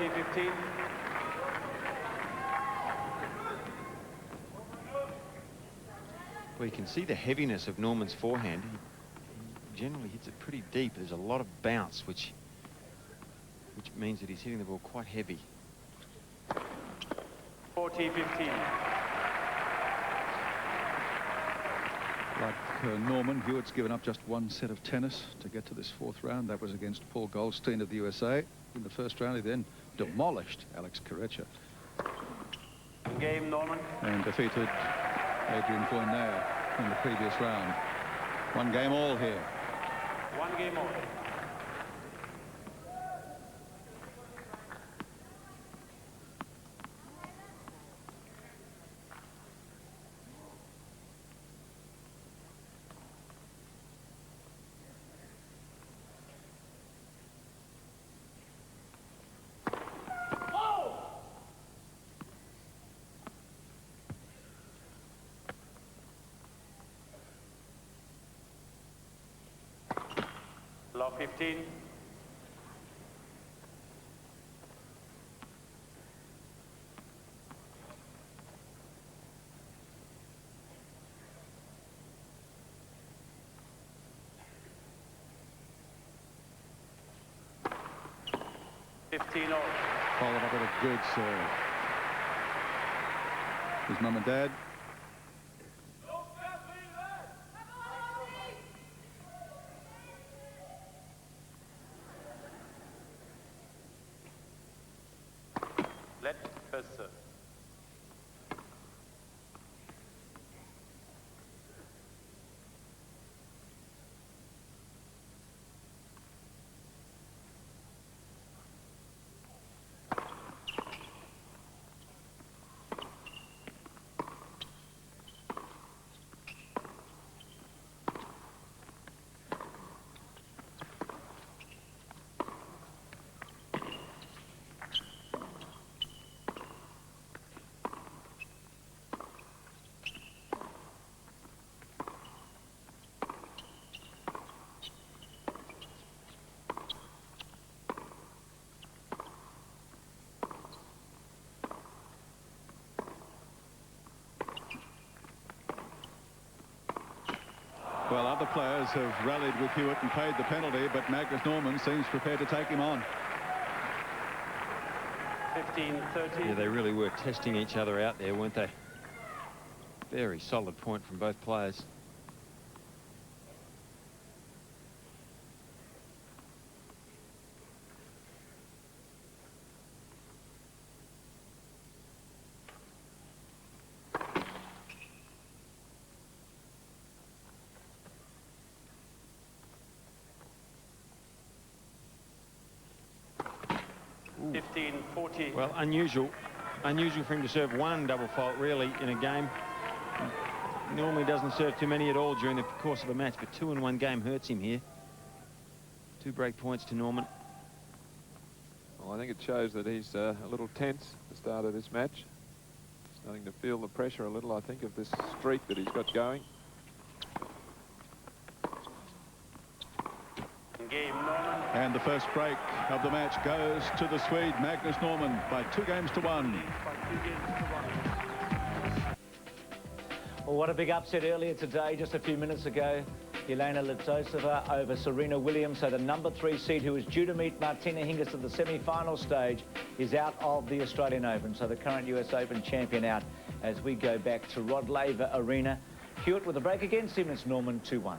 40-15. Well, you can see the heaviness of Norman's forehand. He generally hits it pretty deep. There's a lot of bounce, which means that he's hitting the ball quite heavy. 40-15. Like Norman, Hewitt's given up just one set of tennis to get to this fourth round. That was against Paul Goldstein of the USA. In the first round, he then demolished Alex Corretja. Game, Norman. And defeated Adrian Fournier in the previous round. One game all here. One game all. Law 15. Followed up with a good serve. His mum and dad. Let first serve. Well, other players have rallied with Hewitt and paid the penalty, but Magnus Norman seems prepared to take him on. 15-13. Yeah, they really were testing each other out there, weren't they? Very solid point from both players. Ooh. 15-40. Well, unusual for him to serve one double fault really in a game. He normally doesn't serve too many at all during the course of a match, but 2 in 1 game hurts him here. 2 break points to Norman. Well, I think it shows that he's a little tense at the start of this match. Starting to feel the pressure a little, I think, of this streak that he's got going. Game, Norman. And the first break of the match goes to the Swede, Magnus Norman, by 2 games to 1. Well, what a big upset earlier today, just a few minutes ago. Jelena Litosova over Serena Williams. So the number 3 seed, who is due to meet Martina Hingis at the semi-final stage, is out of the Australian Open. So the current US Open champion out as we go back to Rod Laver Arena. Hewitt with a break against him. It's Norman 2-1.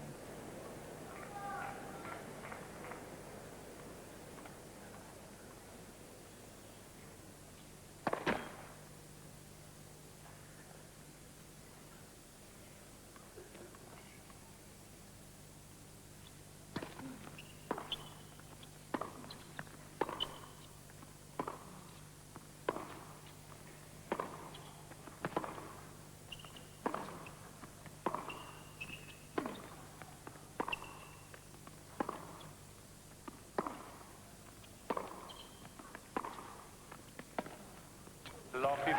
Law 15.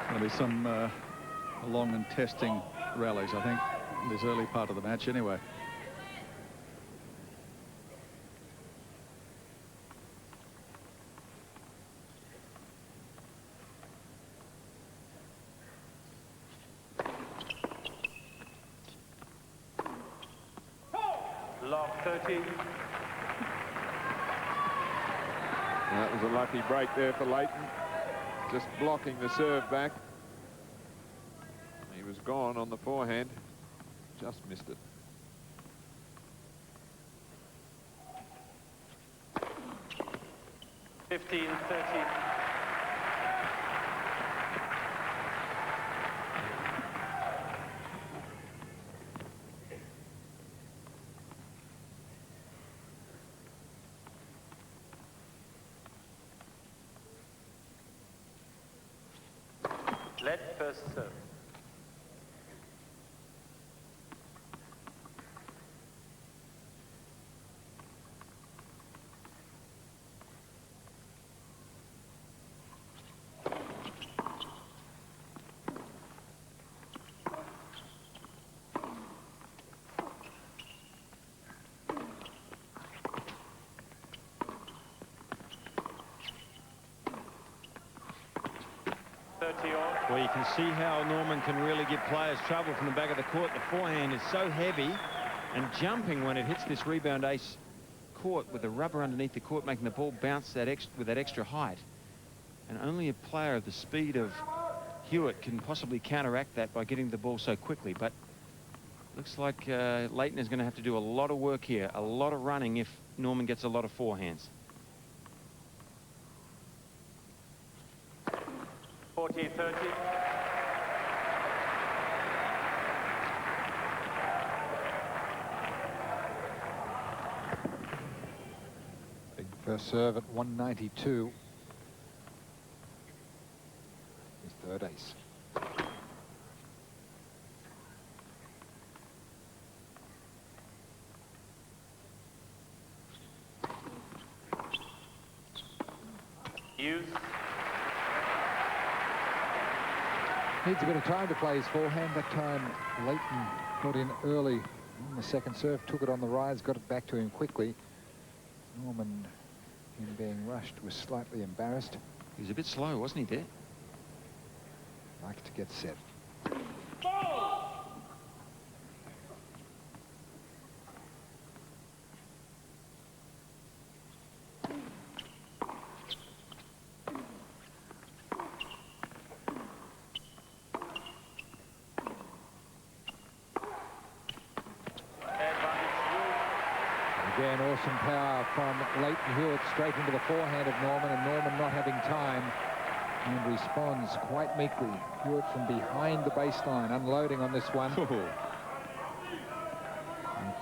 There'll be some long and testing rallies, I think, in this early part of the match anyway. Love 30. That was a lucky break there for Leighton. Just blocking the serve back. He was gone on the forehand. Just missed it. Fifteen, 30. Let first serve. Well, you can see how Norman can really give players trouble from the back of the court. The forehand is so heavy and jumping when it hits this rebound ace court with the rubber underneath the court, making the ball bounce with that extra height. And only a player of the speed of Hewitt can possibly counteract that by getting the ball so quickly. But looks like Leighton is going to have to do a lot of work here, a lot of running if Norman gets a lot of forehands. 40, 30. Big first serve at 192. His third ace. Hughes. Needs a bit of time to play his forehand. That time Leighton got in early on the second serve, took it on the rise, got it back to him quickly. Norman, in being rushed, was slightly embarrassed. He was a bit slow, wasn't he, there? Likes to get set. Again, awesome power from Leighton Hewitt straight into the forehand of Norman, and Norman not having time and responds quite meekly. Hewitt from behind the baseline, unloading on this one. A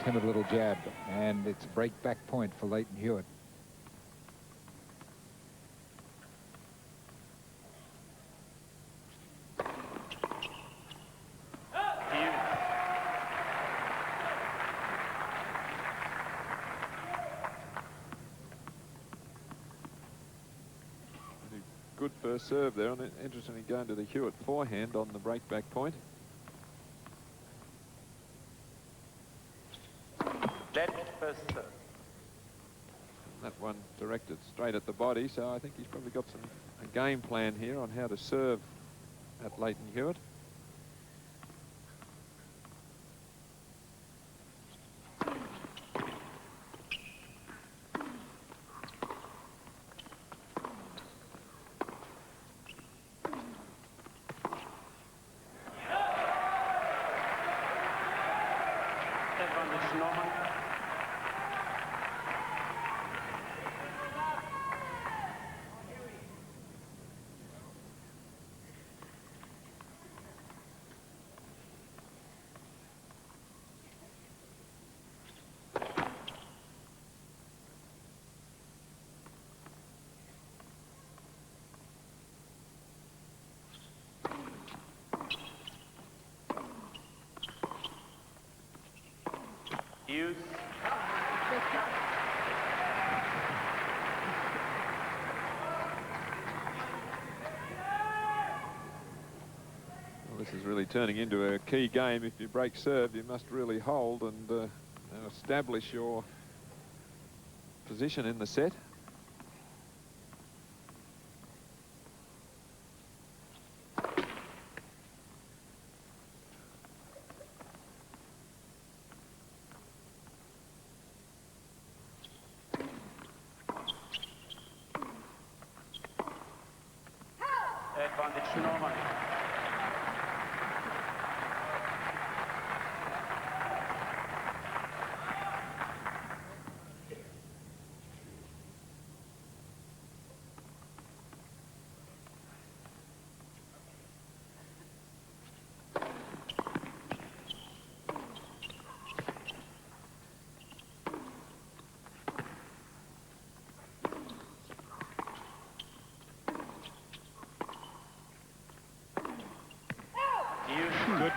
timid little jab, and it's break back point for Leighton Hewitt. Good first serve there, and interestingly going to the Hewitt forehand on the break back point. Let first serve. That one directed straight at the body, so I think he's probably got a game plan here on how to serve at Leighton Hewitt. Norman. Hughes. Well, this is really turning into a key game. If you break serve, you must really hold and establish your position in the set.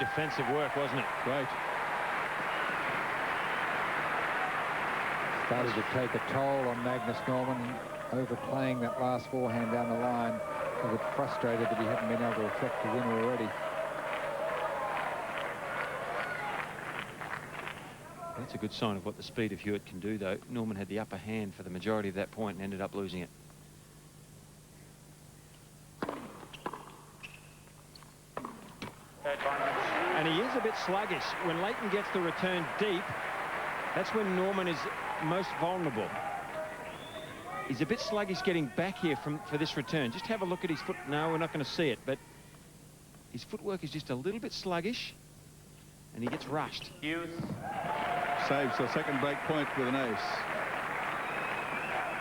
defensive work, wasn't it? Great. Started to take a toll on Magnus Norman, overplaying that last forehand down the line. He was frustrated that he hadn't been able to affect the winner already. That's a good sign of what the speed of Hewitt can do, though. Norman had the upper hand for the majority of that point and ended up losing it. And he is a bit sluggish. When Leighton gets the return deep, that's when Norman is most vulnerable. He's a bit sluggish getting back here for this return. Just have a look at his foot. No, we're not going to see it, but his footwork is just a little bit sluggish, and he gets rushed. Hughes. Saves the second break point with an ace.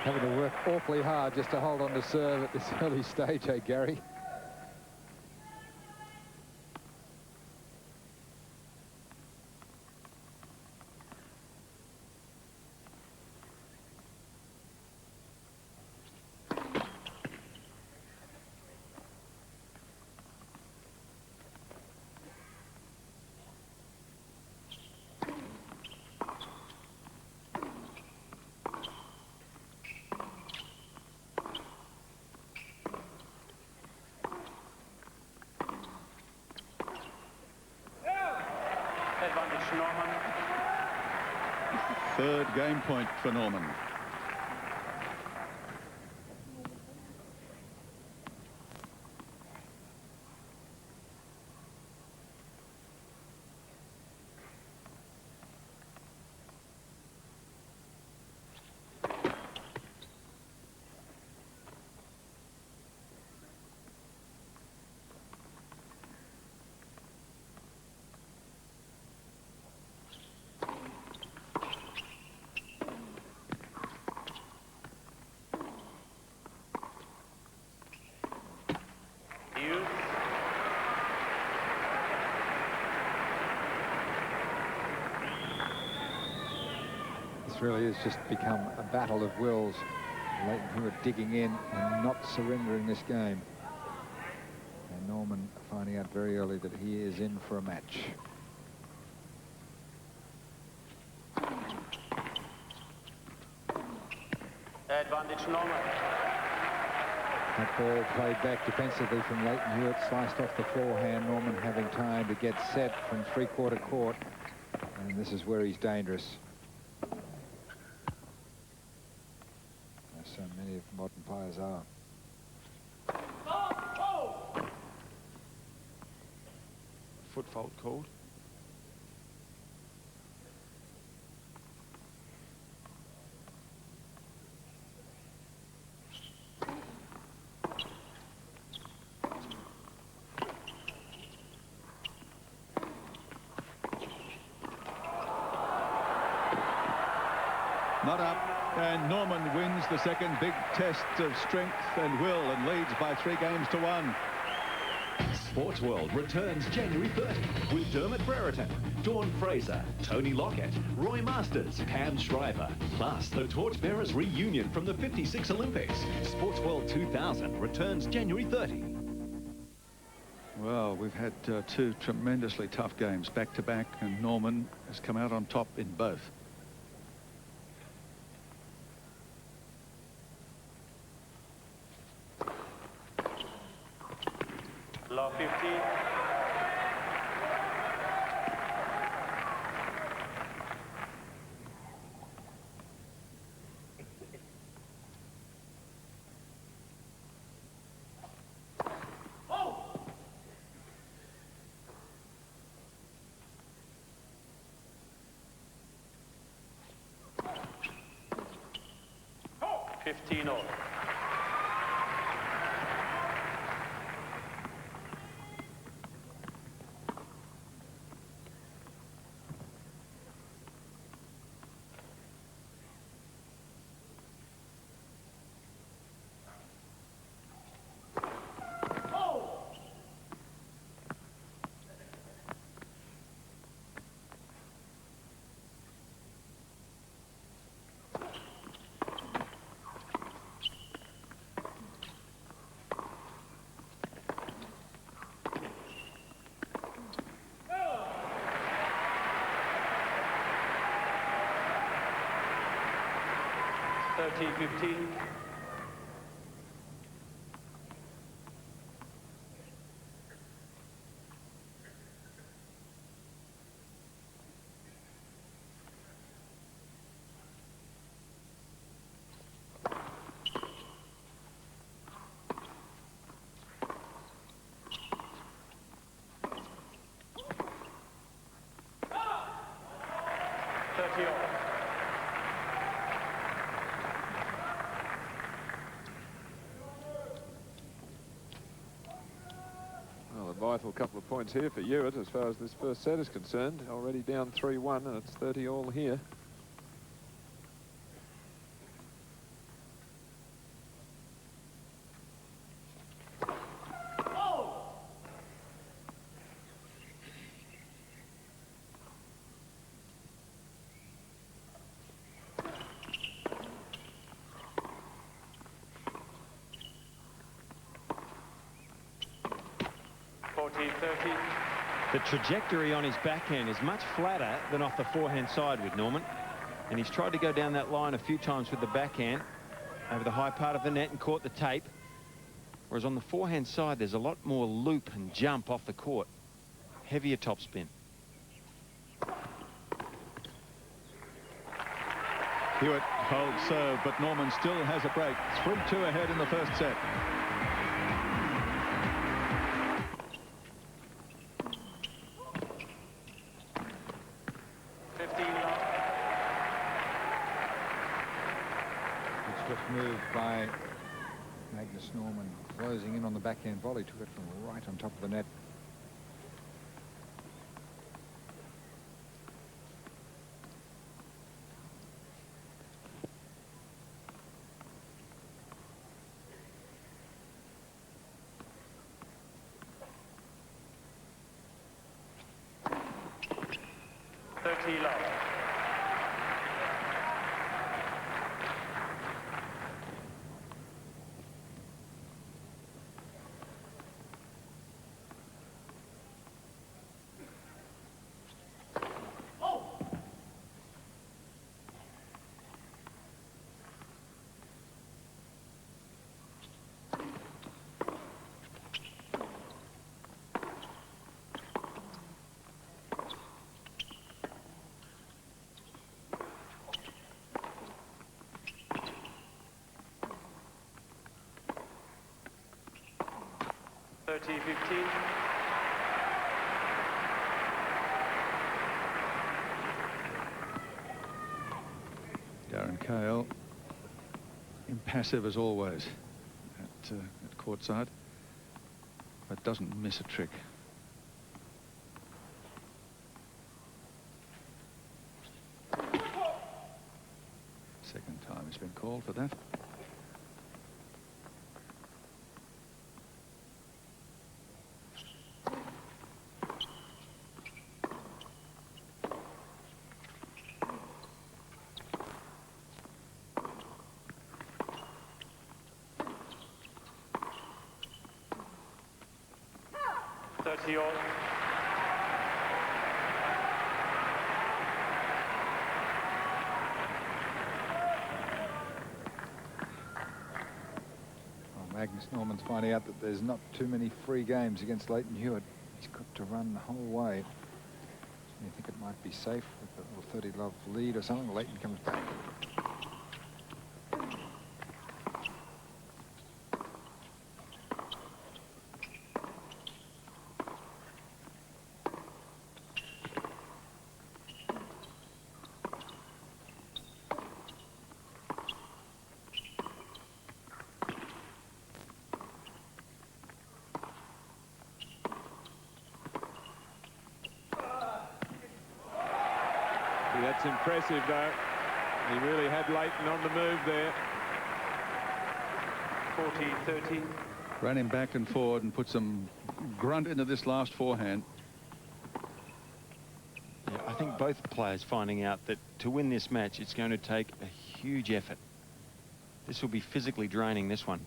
Having to work awfully hard just to hold on to serve at this early stage, eh, Gary? Advantage Norman. Third game point for Norman. Hughes. This really has just become a battle of wills. Leighton Hewitt digging in and not surrendering this game. And Norman finding out very early that he is in for a match. Advantage Norman. That ball played back defensively from Leighton Hewitt, sliced off the forehand. Norman having time to get set from three-quarter court. And this is where he's dangerous. As so many of the modern players are. Foot fault called. Not up, and Norman wins the second big test of strength and will and leads by 3 games to 1. Sports World returns January 30 with Dermot Brereton, Dawn Fraser, Tony Lockett, Roy Masters, Pam Shriver, plus the Torchbearers reunion from the 56 Olympics. Sports World 2000 returns January 30. Well, we've had 2 tremendously tough games back-to-back, and Norman has come out on top in both. Law 50. Oh! 15-all. 30-15. Well, a vital couple of points here for Hewitt as far as this first set is concerned. Already down 3-1 and it's 30 all here. The trajectory on his backhand is much flatter than off the forehand side with Norman. And he's tried to go down that line a few times with the backhand over the high part of the net and caught the tape. Whereas on the forehand side, there's a lot more loop and jump off the court. Heavier topspin. Hewitt holds serve, but Norman still has a break. 3-2 ahead in the first set. Move by Magnus Norman, closing in on the backhand volley, took it from right on top of the net. Darren Cahill, impassive as always at courtside, but doesn't miss a trick. Second time he's been called for that. Magnus Norman's finding out that there's not too many free games against Leighton Hewitt. He's got to run the whole way. You think it might be safe with a little 30-love lead or something? Leighton comes back. That's impressive, though. He really had Leighton on the move there. 40-30. Ran him back and forward and put some grunt into this last forehand. Yeah, I think both players finding out that to win this match, it's going to take a huge effort. This will be physically draining, this one.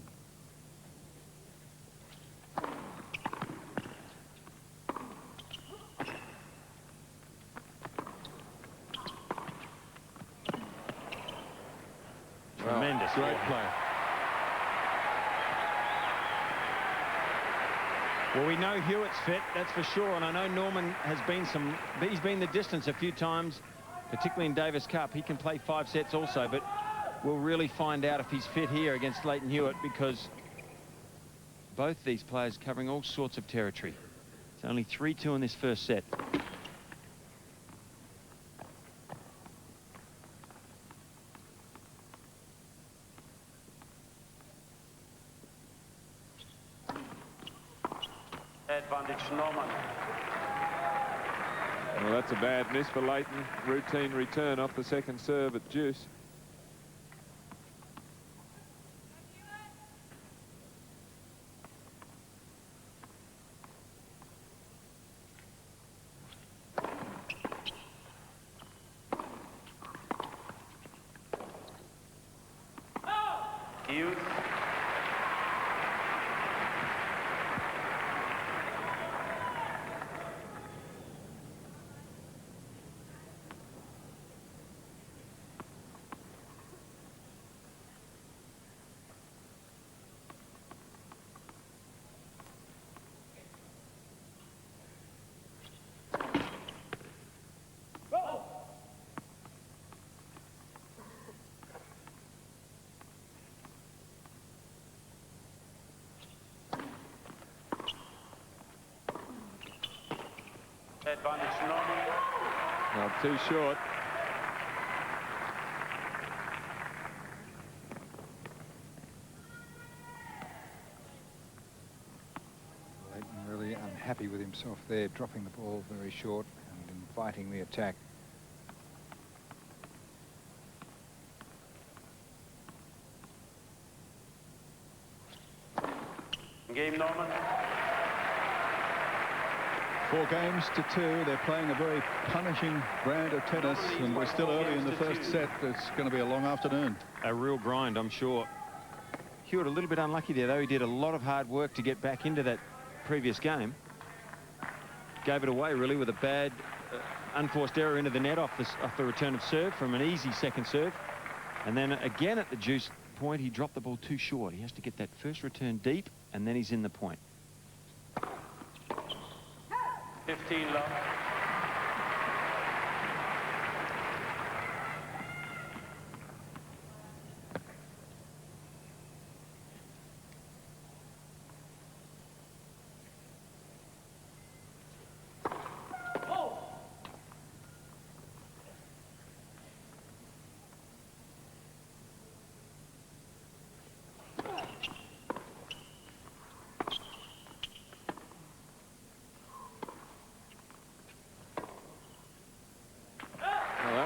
fabulous. Great forehand. play. Well, we know Hewitt's fit, that's for sure, and I know Norman has been he's been the distance a few times, particularly in Davis Cup. He can play 5 sets also, but we'll really find out if he's fit here against Leighton Hewitt, because both these players covering all sorts of territory. It's only 3-2 in this first set. Advantage Norman. Well, that's a bad miss for Leighton. Routine return off the second serve at deuce. Hewitt. Advantage Norman. Not too short. Leighton really unhappy with himself there, dropping the ball very short and inviting the attack. Game Norman. 4 games to 2. They're playing a very punishing brand of tennis, and we're still early in the first set. It's going to be a long afternoon. A real grind, I'm sure. Hewitt a little bit unlucky there, though. He did a lot of hard work to get back into that previous game. Gave it away, really, with a bad, unforced error into the net off the return of serve from an easy second serve. And then again at the deuce point, he dropped the ball too short. He has to get that first return deep, and then he's in the point. 15 love.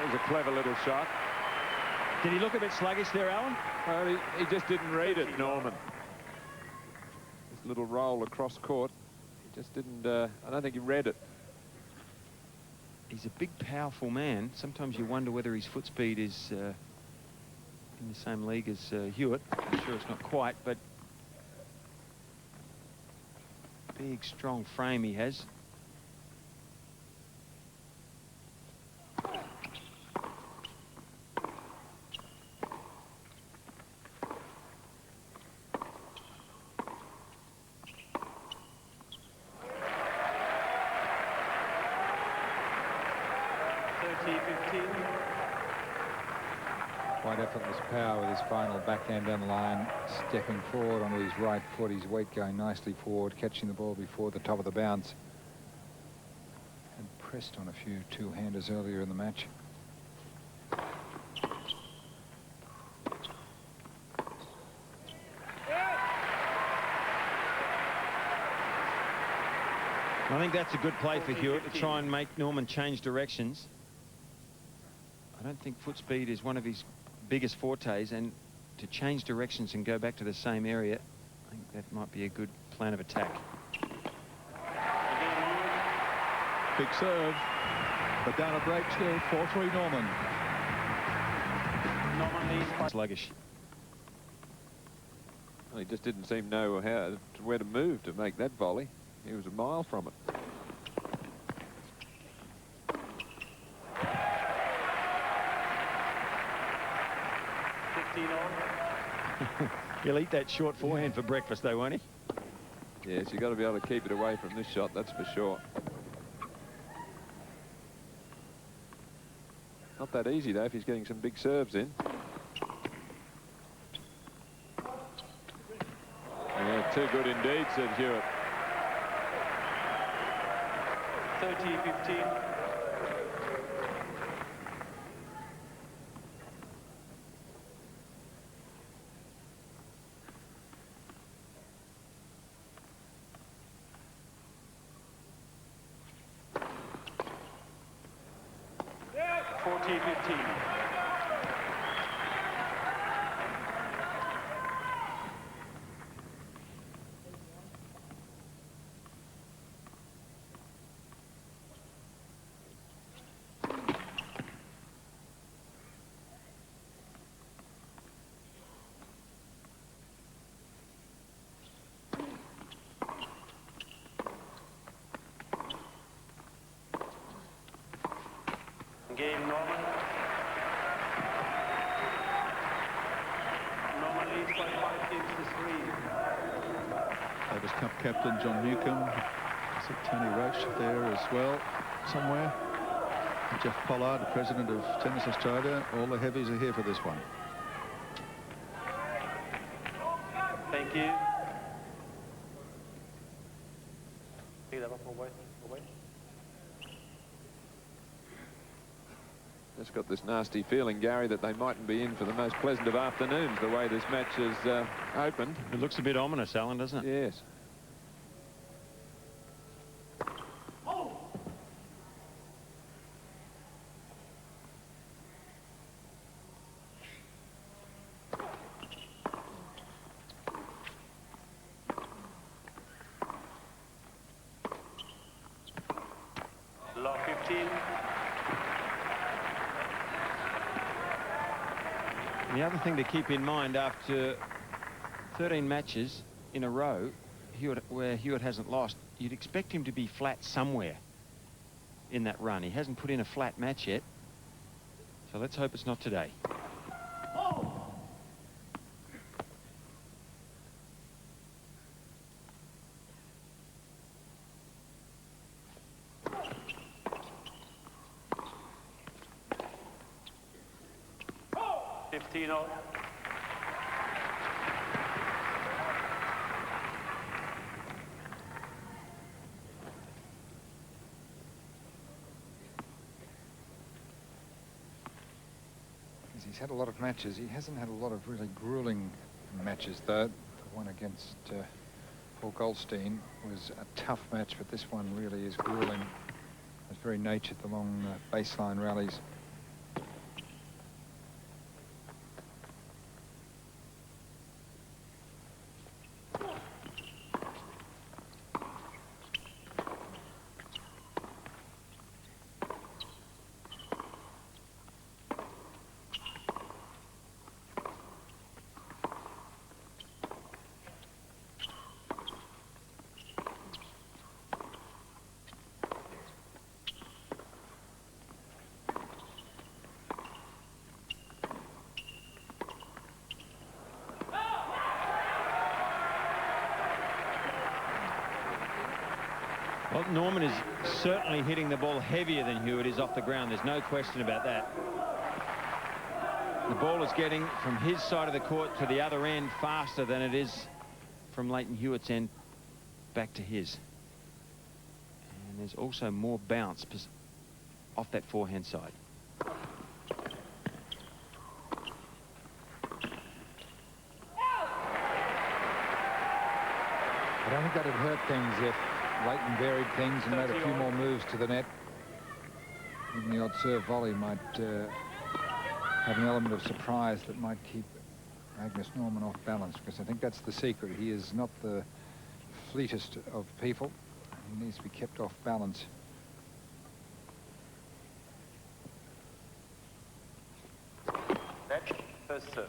A clever little shot. Did he look a bit sluggish there, Alan? Well, he just didn't read it, Norman. This little roll across court, he just didn't, I don't think he read it. He's a big, powerful man. Sometimes you wonder whether his foot speed is in the same league as Hewitt. I'm sure it's not quite, but big, strong frame he has. Quite effortless power with his final backhand down the line, stepping forward onto his right foot, his weight going nicely forward, catching the ball before the top of the bounce. And pressed on a few two-handers earlier in the match. I think that's a good play for Hewitt to try and make Norman change directions. I don't think foot speed is one of his biggest fortes, and to change directions and go back to the same area, I think that might be a good plan of attack. Big serve, but down a break still. 4-3 Norman. Norman leads by Sluggish. Well, he just didn't seem to know where to move to make that volley. He was a mile from it. all. He'll eat that short forehand for breakfast, though, won't he? Yes, you've got to be able to keep it away from this shot, that's for sure. Not that easy, though, if he's getting some big serves in. Yeah, too good indeed, said Hewitt. 30-15. Game Norman. Norman leads by 5 games to 3. Davis Cup captain John Newcombe. I see Tony Roach there as well, somewhere. Jeff Pollard, the president of Tennis Australia. All the heavies are here for this one. Thank you. Pick that up away. Just got this nasty feeling, Gary, that they mightn't be in for the most pleasant of afternoons, the way this match is opened. It looks a bit ominous, Alan, doesn't it? Yes. Law 15. The other thing to keep in mind, after 13 matches in a row, where Hewitt hasn't lost, you'd expect him to be flat somewhere in that run. He hasn't put in a flat match yet, so let's hope it's not today. He's had a lot of matches. He hasn't had a lot of really grueling matches, though. The one against Paul Goldstein was a tough match, but this one really is grueling. It's very natured along baseline rallies. Well, Norman is certainly hitting the ball heavier than Hewitt is off the ground. There's no question about that. The ball is getting from his side of the court to the other end faster than it is from Leighton Hewitt's end back to his. And there's also more bounce off that forehand side. I don't think that would hurt things if Leighton varied things and made a few more moves to the net. Even the odd serve volley might have an element of surprise that might keep Magnus Norman off balance, because I think that's the secret. He is not the fleetest of people. He needs to be kept off balance. That's first serve.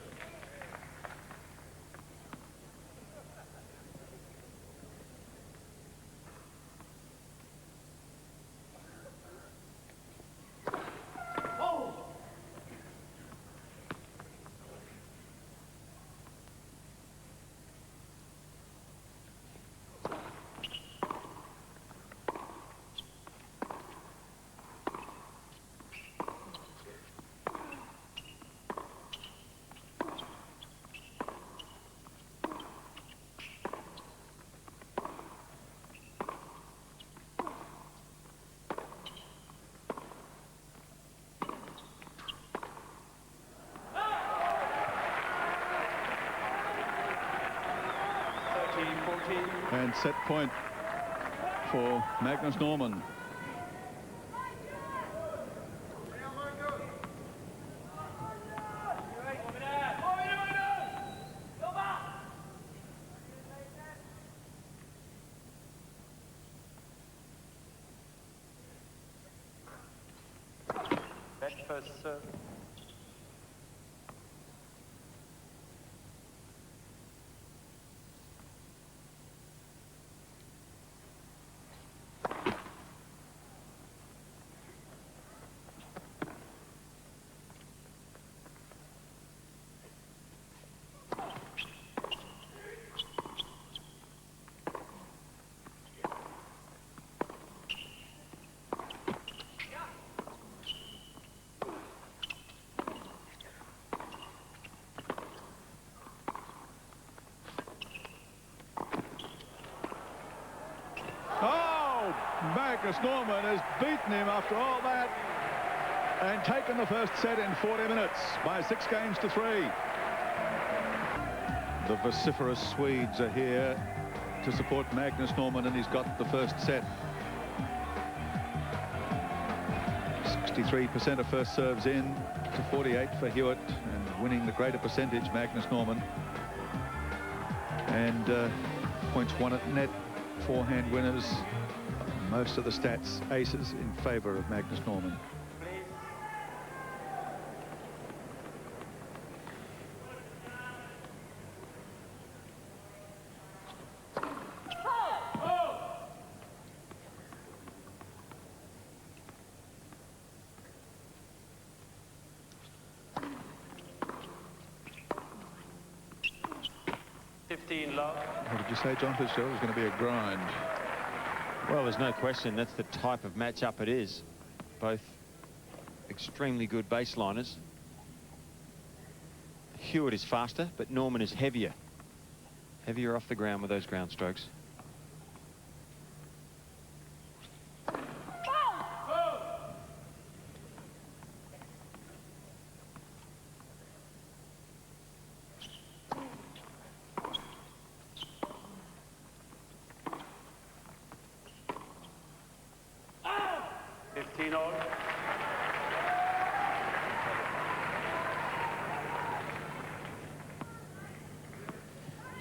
And set point for Magnus Norman. Back first serve. Oh, Magnus Norman has beaten him after all that and taken the first set in 40 minutes by 6 games to 3. The vociferous Swedes are here to support Magnus Norman, and he's got the first set. 63% of first serves in to 48 for Hewitt, and winning the greater percentage, Magnus Norman. And points won at net, forehand winners, most of the stats aces in favour of Magnus Norman. What did you say, John Fitzgerald? It was going to be a grind. Well, there's no question that's the type of matchup it is. Both extremely good baseliners. Hewitt is faster, but Norman is heavier. Heavier off the ground with those ground strokes.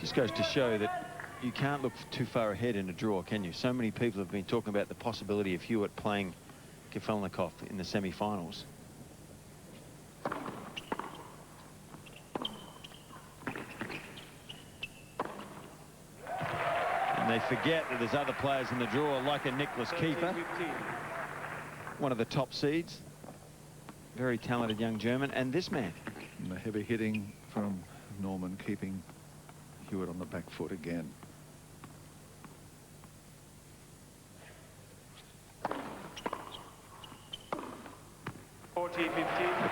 Just goes to show that you can't look too far ahead in a draw, can you? So many people have been talking about the possibility of Hewitt playing Kafelnikov in the semi-finals. And they forget that there's other players in the draw, like a Nicholas Kiefer, one of the top seeds. Very talented young German, and this man. And the heavy hitting from Norman, keeping Hewitt on the back foot again.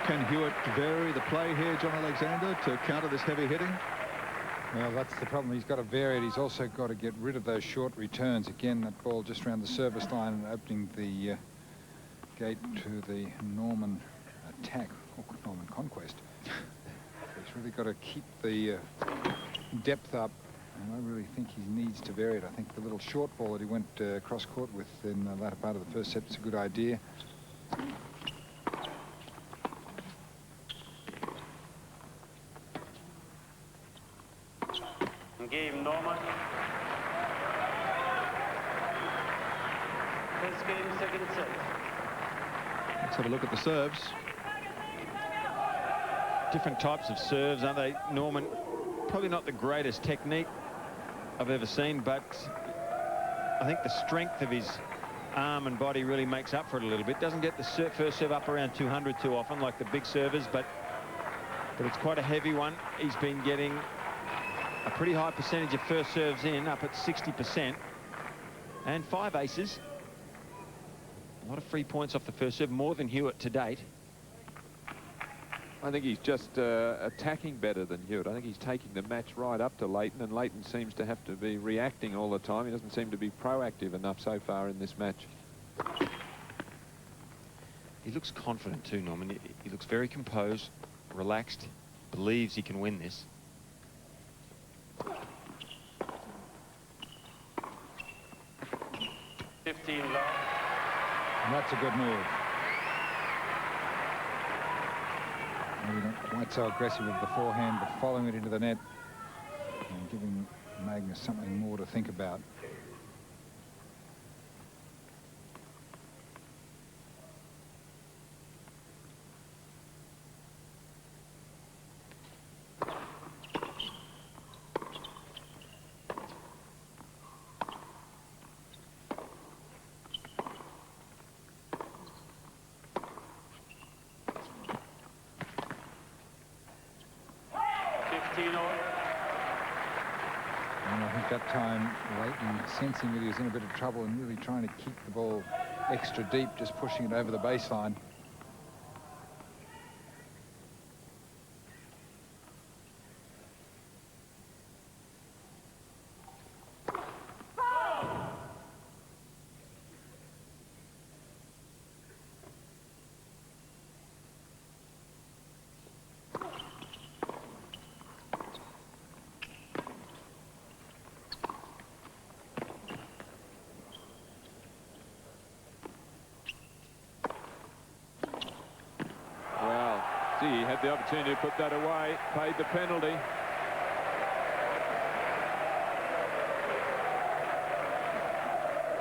Can Hewitt vary the play here, John Alexander, to counter this heavy hitting? Well, that's the problem. He's got to vary it. He's also got to get rid of those short returns. Again, that ball just around the service line and opening the gate to the Norman attack, or Norman conquest. He's really got to keep the depth up, and I really think he needs to vary it. I think the little short ball that he went cross court with in the latter part of the first set is a good idea. Game Norman. First game, second set. Let's have a look at the serves. Different types of serves, aren't they? Norman, probably not the greatest technique I've ever seen, but I think the strength of his arm and body really makes up for it a little bit. Doesn't get the first serve up around 200 too often like the big servers, but it's quite a heavy one. He's been getting a pretty high percentage of first serves in, up at 60%, and 5 aces. A lot of free points off the first serve, more than Hewitt to date. I think he's just attacking better than Hewitt. I think he's taking the match right up to Leighton, and Leighton seems to have to be reacting all the time. He doesn't seem to be proactive enough so far in this match. He looks confident too, Norman. He looks very composed, relaxed, believes he can win this. 15 love. And that's a good move. Maybe not quite so aggressive with the forehand, but following it into the net and giving Magnus something more to think about. And I think that time, Leighton sensing that he was in a bit of trouble and really trying to keep the ball extra deep, just pushing it over the baseline. He had the opportunity to put that away, paid the penalty.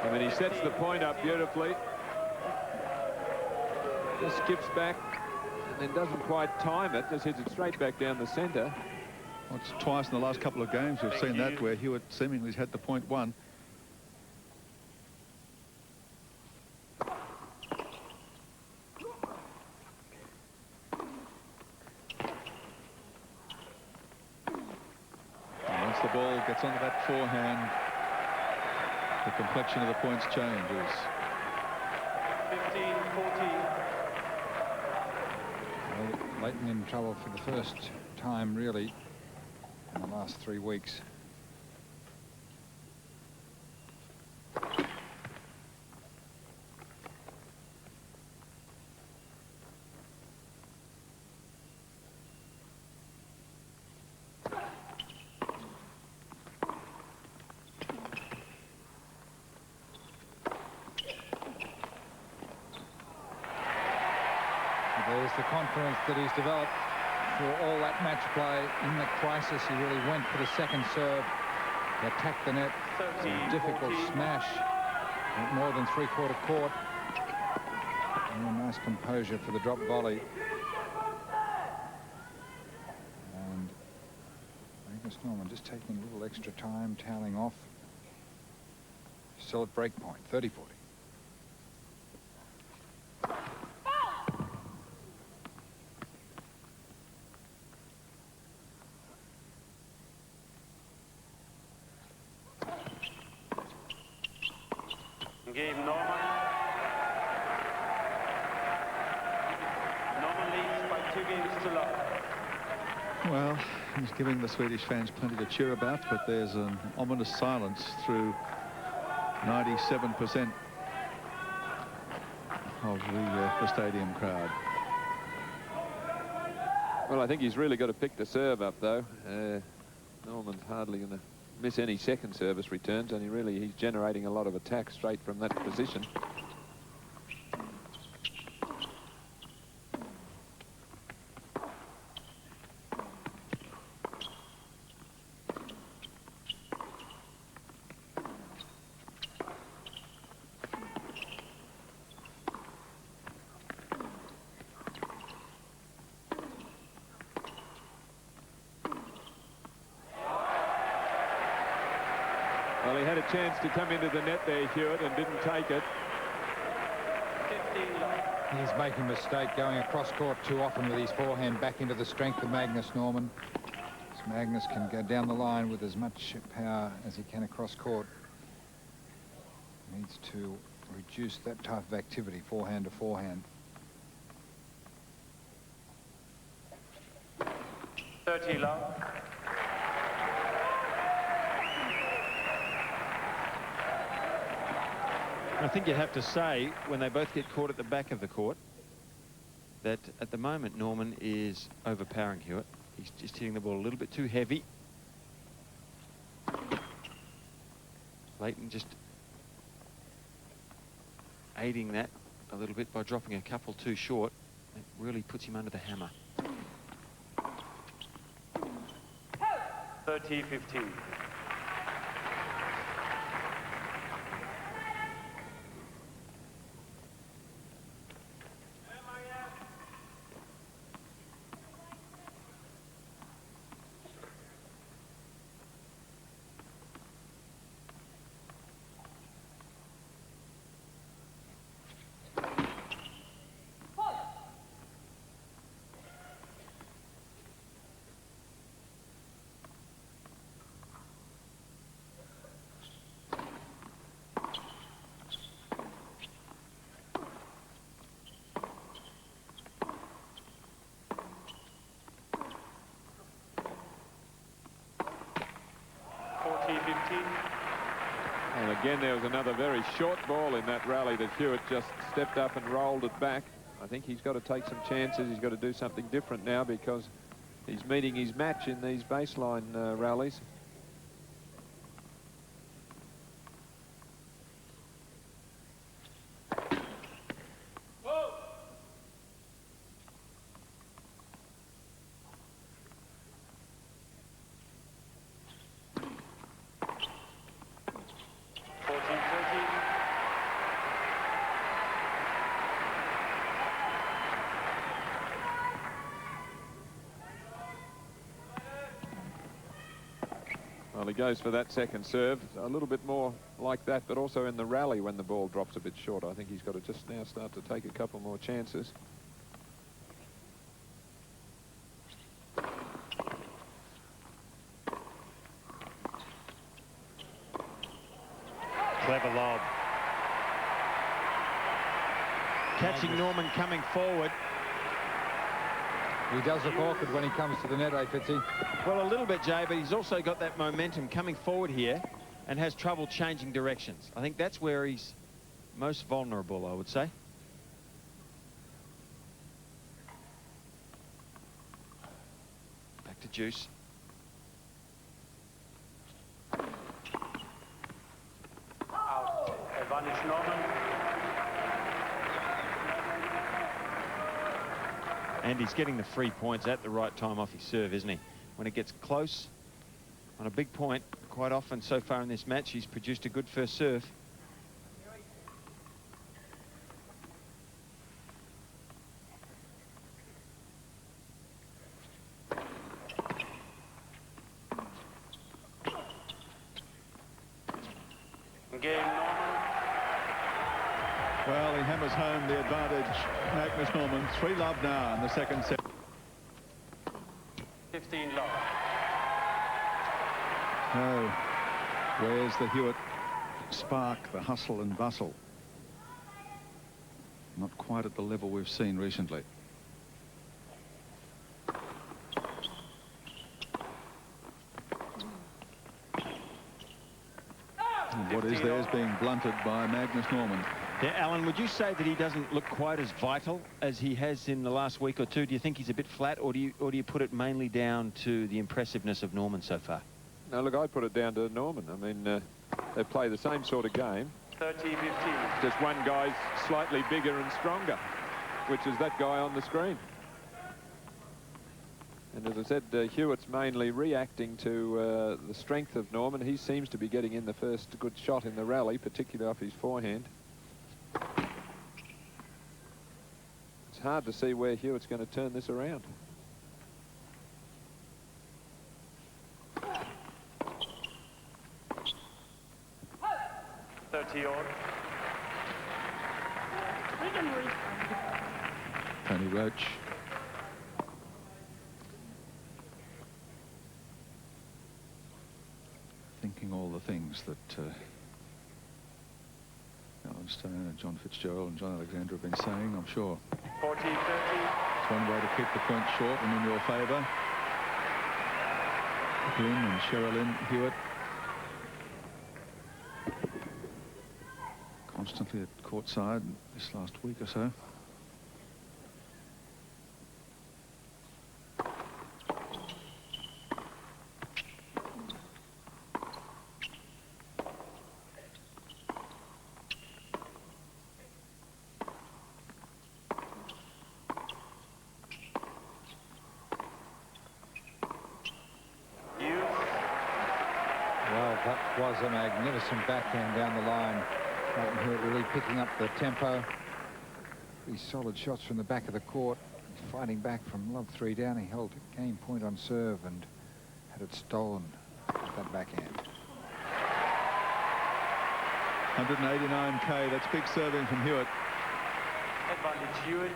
I mean, he sets the point up beautifully. Just skips back and then doesn't quite time it, just hits it straight back down the centre. Well, it's twice in the last couple of games we've seen that, where Hewitt seemingly had the point won. The ball gets onto that forehand, the complexion of the points changes. 15-14. Leighton in trouble for the first time, really, in the last 3 weeks. There's the confidence that he's developed through all that match play. In the crisis, he really went for the second serve, attacked the net. It's a difficult smash at more than three-quarter court. And a nice composure for the drop volley. And Magnus Norman just taking a little extra time, toweling off. Still at break point, 30-40. Game Norman. Norman leads by 2 games to love. Well, he's giving the Swedish fans plenty to cheer about, but there's an ominous silence through 97% of the stadium crowd. Well, I think he's really got to pick the serve up, though. Norman's hardly going to miss any second service returns, and he's generating a lot of attacks straight from that position. Well, he had a chance to come into the net there, Hewitt, and didn't take it. 15 love. He's making a mistake going across court too often with his forehand back into the strength of Magnus Norman. So Magnus can go down the line with as much power as he can across court. Needs to reduce that type of activity, forehand to forehand. 30 love. I think you'd have to say, when they both get caught at the back of the court, that at the moment Norman is overpowering Hewitt. He's just hitting the ball a little bit too heavy. Leighton just aiding that a little bit by dropping a couple too short. It really puts him under the hammer. 30-15. And again, there was another very short ball in that rally that Hewitt just stepped up and rolled it back. I think he's got to take some chances. He's got to do something different now because he's meeting his match in these baseline rallies. Well, he goes for that second serve. A little bit more like that, but also in the rally when the ball drops a bit short. I think he's got to just now start to take a couple more chances. Clever lob. Catching Norman coming forward. He does look awkward when he comes to the net, Fitzy? Well, a little bit, Jay, but he's also got that momentum coming forward here and has trouble changing directions. I think that's where he's most vulnerable, I would say. Back to Juice. Out. Advantage Norman. And he's getting the 3 points at the right time off his serve, isn't he? When it gets close on a big point, quite often so far in this match, he's produced a good first serve. Game Norman. Well, he hammers home the advantage. Magnus Norman, 3-love now in the second set. 15 love. Oh, where's the Hewitt spark, the hustle and bustle? Not quite at the level we've seen recently. And what is there is being blunted by Magnus Norman. Yeah, Alan, would you say that he doesn't look quite as vital as he has in the last week or two? Do you think he's a bit flat, or do you put it mainly down to the impressiveness of Norman so far? No, look, I put it down to Norman. I mean, they play the same sort of game. 30-15. Just one guy's slightly bigger and stronger, which is that guy on the screen. And as I said, Hewitt's mainly reacting to the strength of Norman. He seems to be getting in the first good shot in the rally, particularly off his forehand. It's hard to see where Hewitt's going to turn this around. Tony Roach. Thinking all the things that Alan Stone and John Fitzgerald and John Alexander have been saying, I'm sure. 40-30. It's one way to keep the point short and in your favour. Glynn and Sherilyn Hewitt constantly at courtside this last week or so. Well, that was a magnificent backhand down the line. Leighton Hewitt really picking up the tempo. Pretty solid shots from the back of the court. He's fighting back from love 3 down. He held game point on serve and had it stolen with that backhand. 189k. That's big serving from Hewitt. Advantage Hewitt.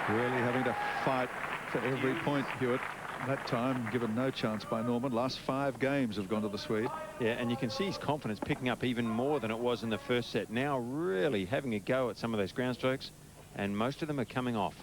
Really having to fight for every point, Hewitt. That time given no chance by Norman. Last 5 games have gone to the Swede. Yeah, and you can see his confidence picking up even more than it was in the first set. Now really having a go at some of those ground strokes, and most of them are coming off.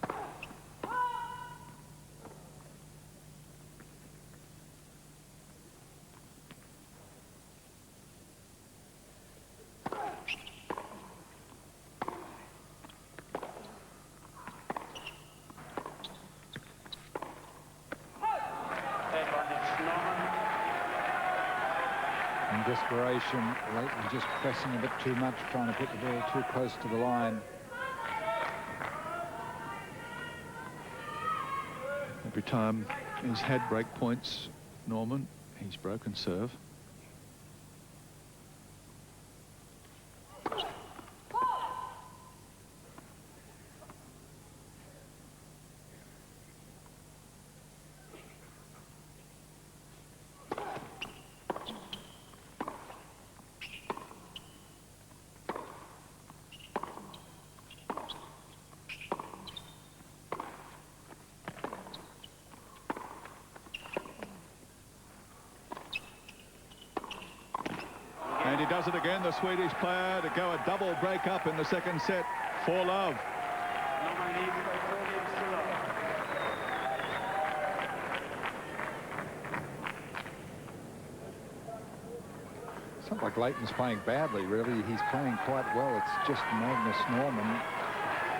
In desperation, Leighton just pressing a bit too much, trying to put the ball too close to the line. Every time he's had break points, Norman, he's broken serve. And he does it again, the Swedish player, to go a double break up in the second set. 4-love. Norman leads by 4 games to love. It's not like Leighton's playing badly, really. He's playing quite well. It's just Magnus Norman.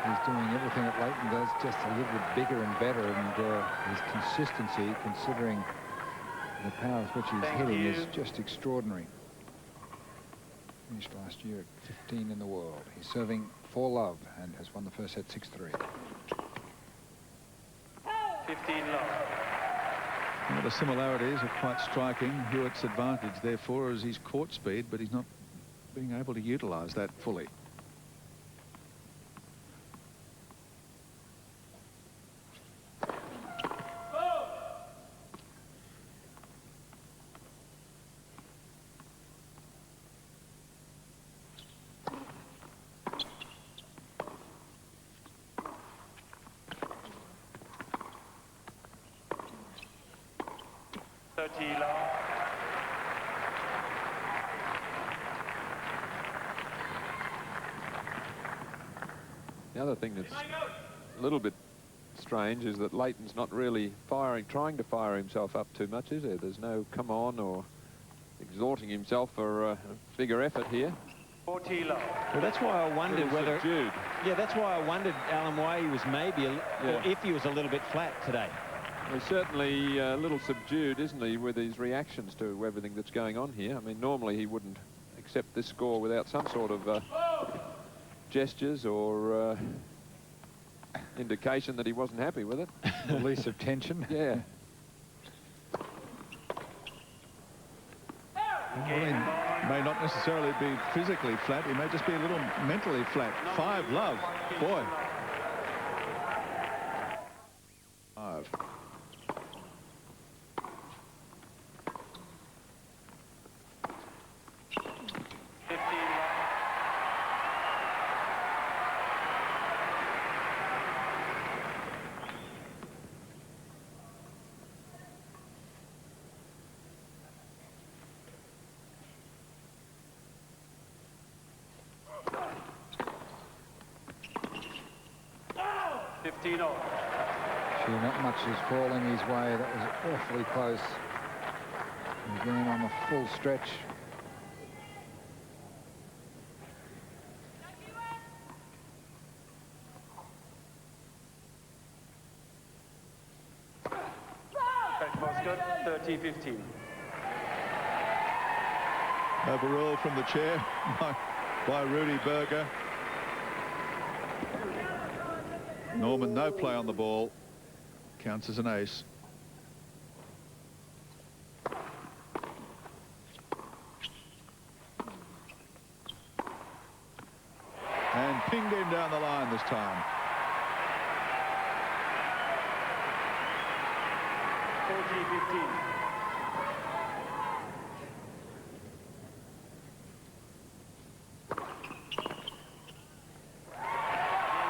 He's doing everything that Leighton does, just a little bit bigger and better. And his consistency, considering the power with which he's hitting, is just extraordinary. Finished last year at 15 in the world. He's serving 4-love and has won the first set 6-3. 15 love. Well, the similarities are quite striking. Hewitt's advantage, therefore, is his court speed, but he's not being able to utilise that fully. The other thing that's a little bit strange is that Leighton's not really trying to fire himself up too much, is there? There's no come on or exhorting himself for a bigger effort here. 40 love. Well, that's why I wondered whether... Subdued. Yeah, that's why I wondered, Alan, why he was maybe, or if he was a little bit flat today. He's certainly a little subdued, isn't he, with his reactions to everything that's going on here. I mean, normally he wouldn't accept this score without some sort of gestures or indication that he wasn't happy with it. Release of tension. Yeah. Well, he may not necessarily be physically flat. He may just be a little mentally flat. 5-love. Boy. 5. Sure, not much is falling his way. That was awfully close. Again on the full stretch. Scott, 30-15. Overruled from the chair by Rudy Berger. Norman, no play on the ball. Counts as an ace. And pinged him down the line this time. 40-15.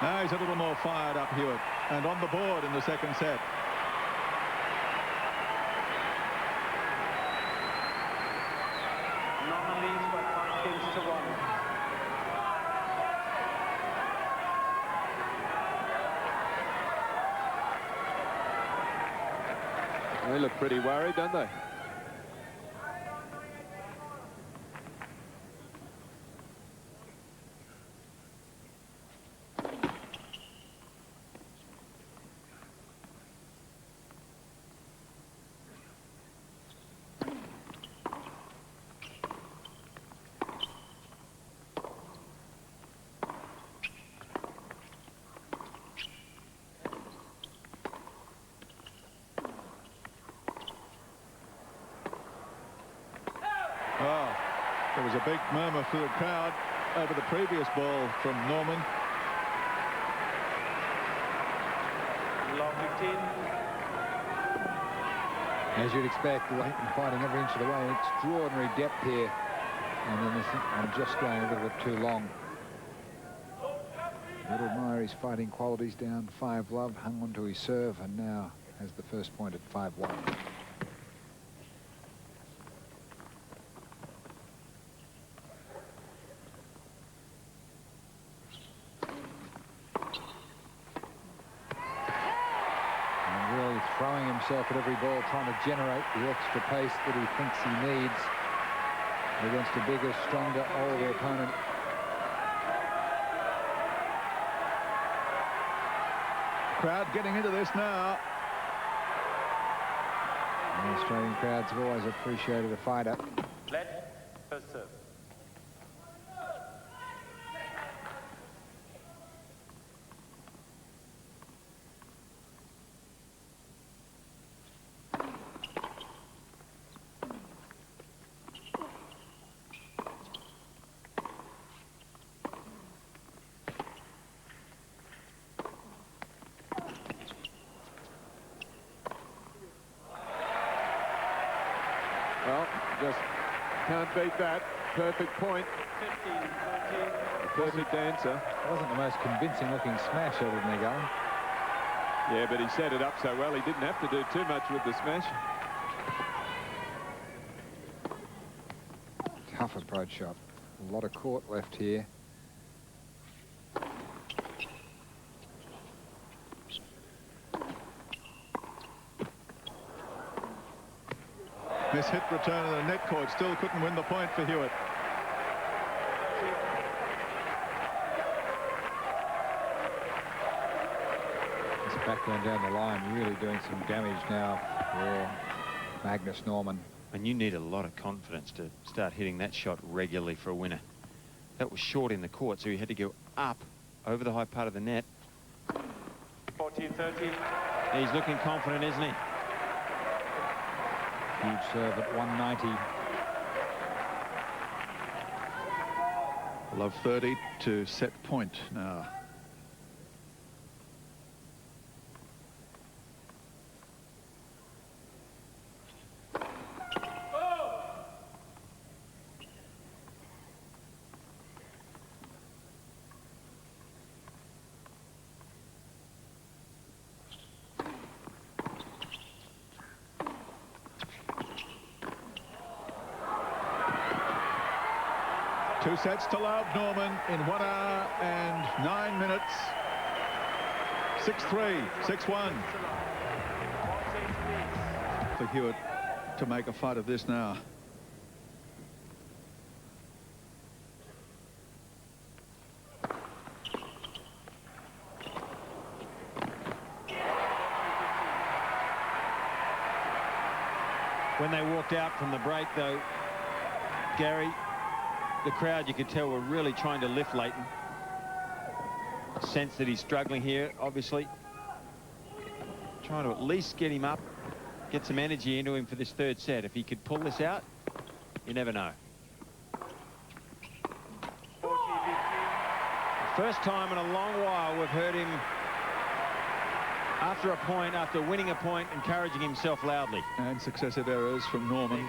Now he's a little more fired up, Hewitt, and on the board in the second set. Norman leads by 5 games to 1. They look pretty worried, don't they? Oh, there was a big murmur for the crowd over the previous ball from Norman. Long 15. As you'd expect, Leighton fighting every inch of the way. Extraordinary depth here. And then this, I'm just going a little bit too long. Little Murray's fighting qualities down 5-love, hung on to his serve, and now has the first point at 5-1. Throwing himself at every ball, trying to generate the extra pace that he thinks he needs against a bigger, stronger, older opponent. Crowd getting into this now. And the Australian crowds have always appreciated a fighter. Let first serve. Well, just can't beat that. Perfect point. 15-14. Perfect answer. It wasn't the most convincing looking smash over the going. Yeah, but he set it up so well, he didn't have to do too much with the smash. Tough approach shot. A lot of court left here. This hit return of the net court still couldn't win the point for Hewitt. This backhand down the line really doing some damage now for Magnus Norman. And you need a lot of confidence to start hitting that shot regularly for a winner. That was short in the court, so he had to go up over the high part of the net. 14-13. He's looking confident, isn't he? Huge serve at 190. Love 30 to set point now. Two sets to love, Norman, in 1 hour and 9 minutes. 6-3, 6-1. For Hewitt to make a fight of this now. When they walked out from the break, though, Gary, the crowd, you could tell, were really trying to lift Leighton. Sense that he's struggling here, obviously. Trying to at least get him up, get some energy into him for this third set. If he could pull this out, you never know. First time in a long while we've heard him, after a point, after winning a point, encouraging himself loudly. And successive errors from Norman.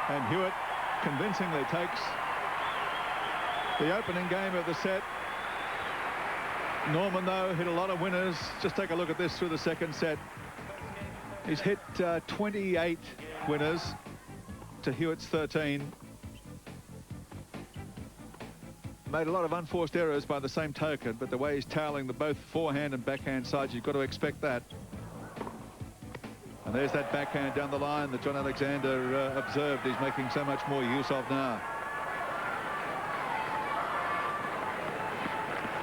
And Hewitt convincingly takes the opening game of the set. Norman, though, hit a lot of winners. Just take a look at this through the second set. He's hit 28 winners to Hewitt's 13. Made a lot of unforced errors by the same token, but the way he's toweling the both forehand and backhand sides, you've got to expect that. And there's that backhand down the line that John Alexander observed he's making so much more use of now.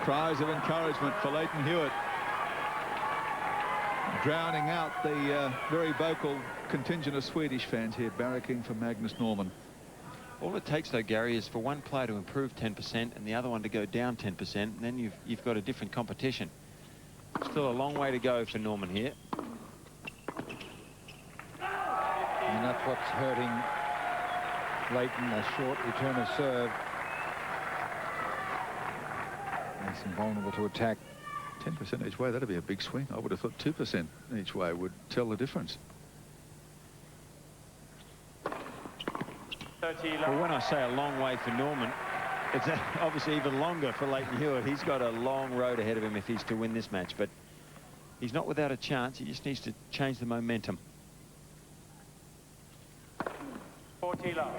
Cries of encouragement for Leighton Hewitt. Drowning out the very vocal contingent of Swedish fans here barracking for Magnus Norman. All it takes, though, Gary, is for one player to improve 10% and the other one to go down 10%, and then you've got a different competition. Still a long way to go for Norman here. And that's what's hurting Leighton, a short return of serve. Makes him vulnerable to attack. 10% each way, that'd be a big swing. I would have thought 2% each way would tell the difference. Well, when I say a long way for Norman, it's obviously even longer for Leighton Hewitt. He's got a long road ahead of him if he's to win this match, but he's not without a chance. He just needs to change the momentum. 40 love.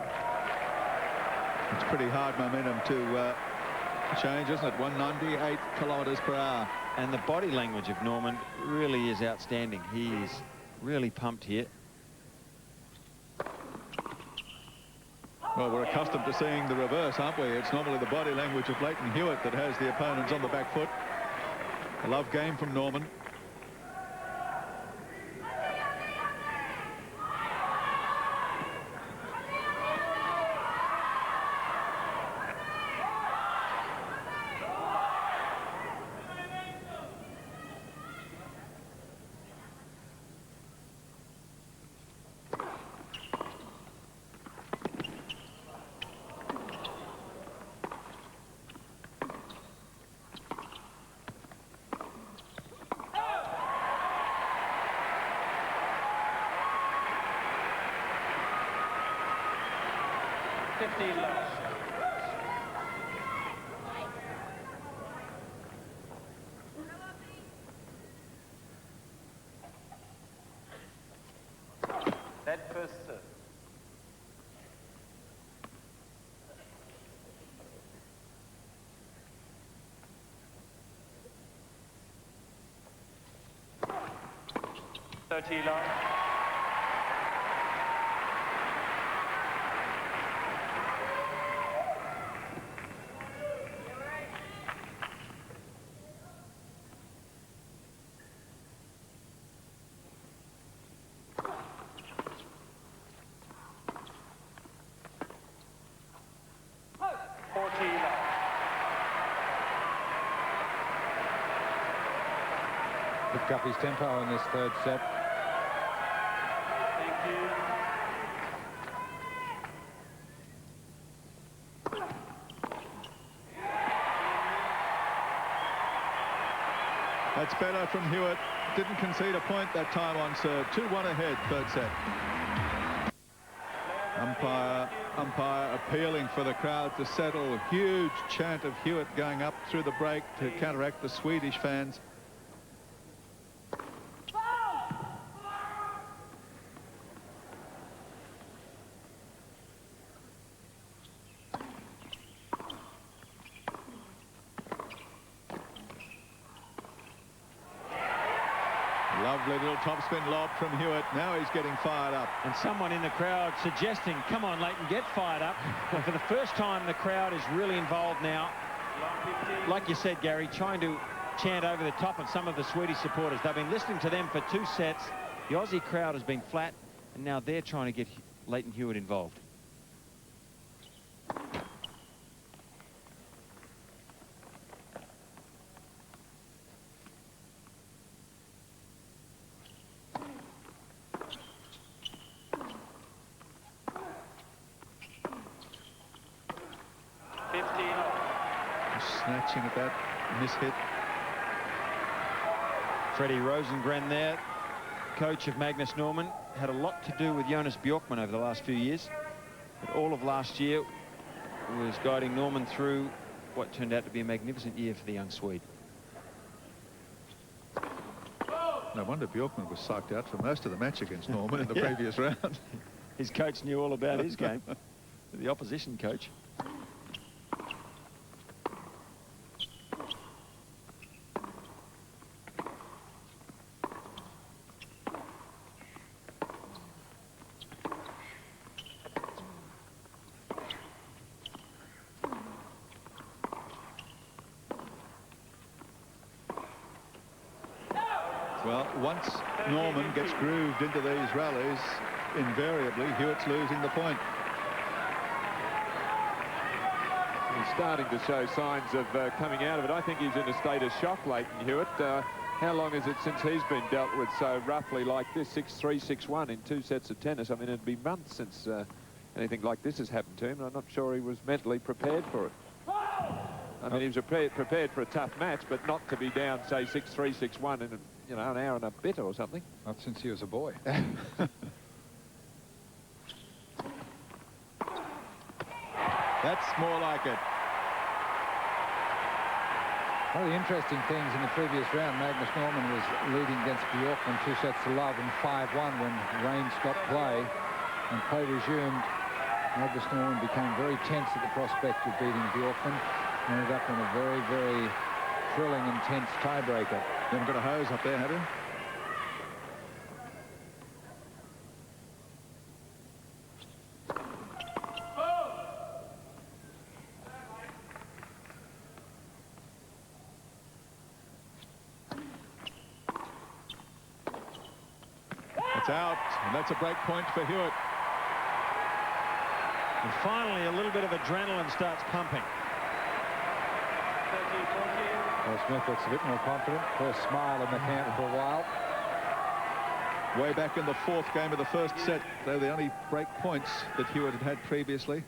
It's pretty hard momentum to change, isn't it? 198 kilometres per hour. And the body language of Norman really is outstanding. He is really pumped here. Well, we're accustomed to seeing the reverse, aren't we? It's normally the body language of Leighton Hewitt that has the opponents on the back foot. A love game from Norman. That first serve. Love. Picked up his tempo in this third set. Thank you. That's better from Hewitt. Didn't concede a point that time on serve. 2-1 ahead, third set. Umpire appealing for the crowd to settle. Huge chant of Hewitt going up through the break to counteract the Swedish fans. Lovely little topspin lob from Hewitt. Now he's getting fired up. And someone in the crowd suggesting, come on, Leighton, get fired up. And for the first time, the crowd is really involved now. Like you said, Gary, trying to chant over the top of some of the Swedish supporters. They've been listening to them for 2 sets. The Aussie crowd has been flat, and now they're trying to get Leighton Hewitt involved. Snatching at that mishit. Freddie Rosengren there, coach of Magnus Norman, had a lot to do with Jonas Bjorkman over the last few years. But all of last year was guiding Norman through what turned out to be a magnificent year for the young Swede. No wonder Bjorkman was psyched out for most of the match against Norman in the previous round. His coach knew all about his game, the opposition coach. Well, once Norman gets grooved into these rallies, invariably Hewitt's losing the point. He's starting to show signs of coming out of it. I think he's in a state of shock, Leighton Hewitt. How long is it since he's been dealt with so roughly like this? 6-3, 6-1 in 2 sets of tennis. I mean, it'd be months since anything like this has happened to him. I'm not sure he was mentally prepared for it. I mean, he was prepared for a tough match, but not to be down, say, 6-3, 6-1 in, you know, an hour and a bit or something. Not since he was a boy. That's more like it. One of the interesting things in the previous round, Magnus Norman was leading against Bjorkman 2 sets to love and 5-1 when rain stopped play. And play resumed, Magnus Norman became very tense at the prospect of beating Bjorkman. Ended up in a very, very thrilling, intense tiebreaker. You haven't got a hose up there, have you? It's out, and that's a break point for Hewitt. And finally, a little bit of adrenaline starts pumping. Well, Smith looks a bit more confident. First smile in the camp for a while. Way back in the 4th game of the 1st set, they were the only break points that Hewitt had had previously.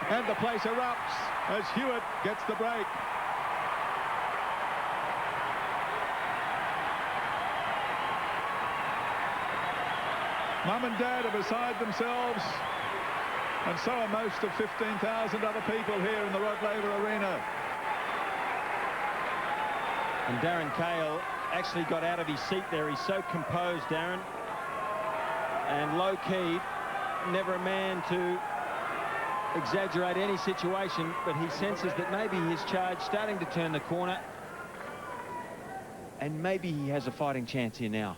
And the place erupts as Hewitt gets the break. Mum and Dad are beside themselves, and so are most of 15,000 other people here in the Rod Laver Arena. And Darren Cahill actually got out of his seat there. He's so composed, Darren, and low-key, never a man to exaggerate any situation, but he senses that maybe his charge starting to turn the corner, and maybe he has a fighting chance here now.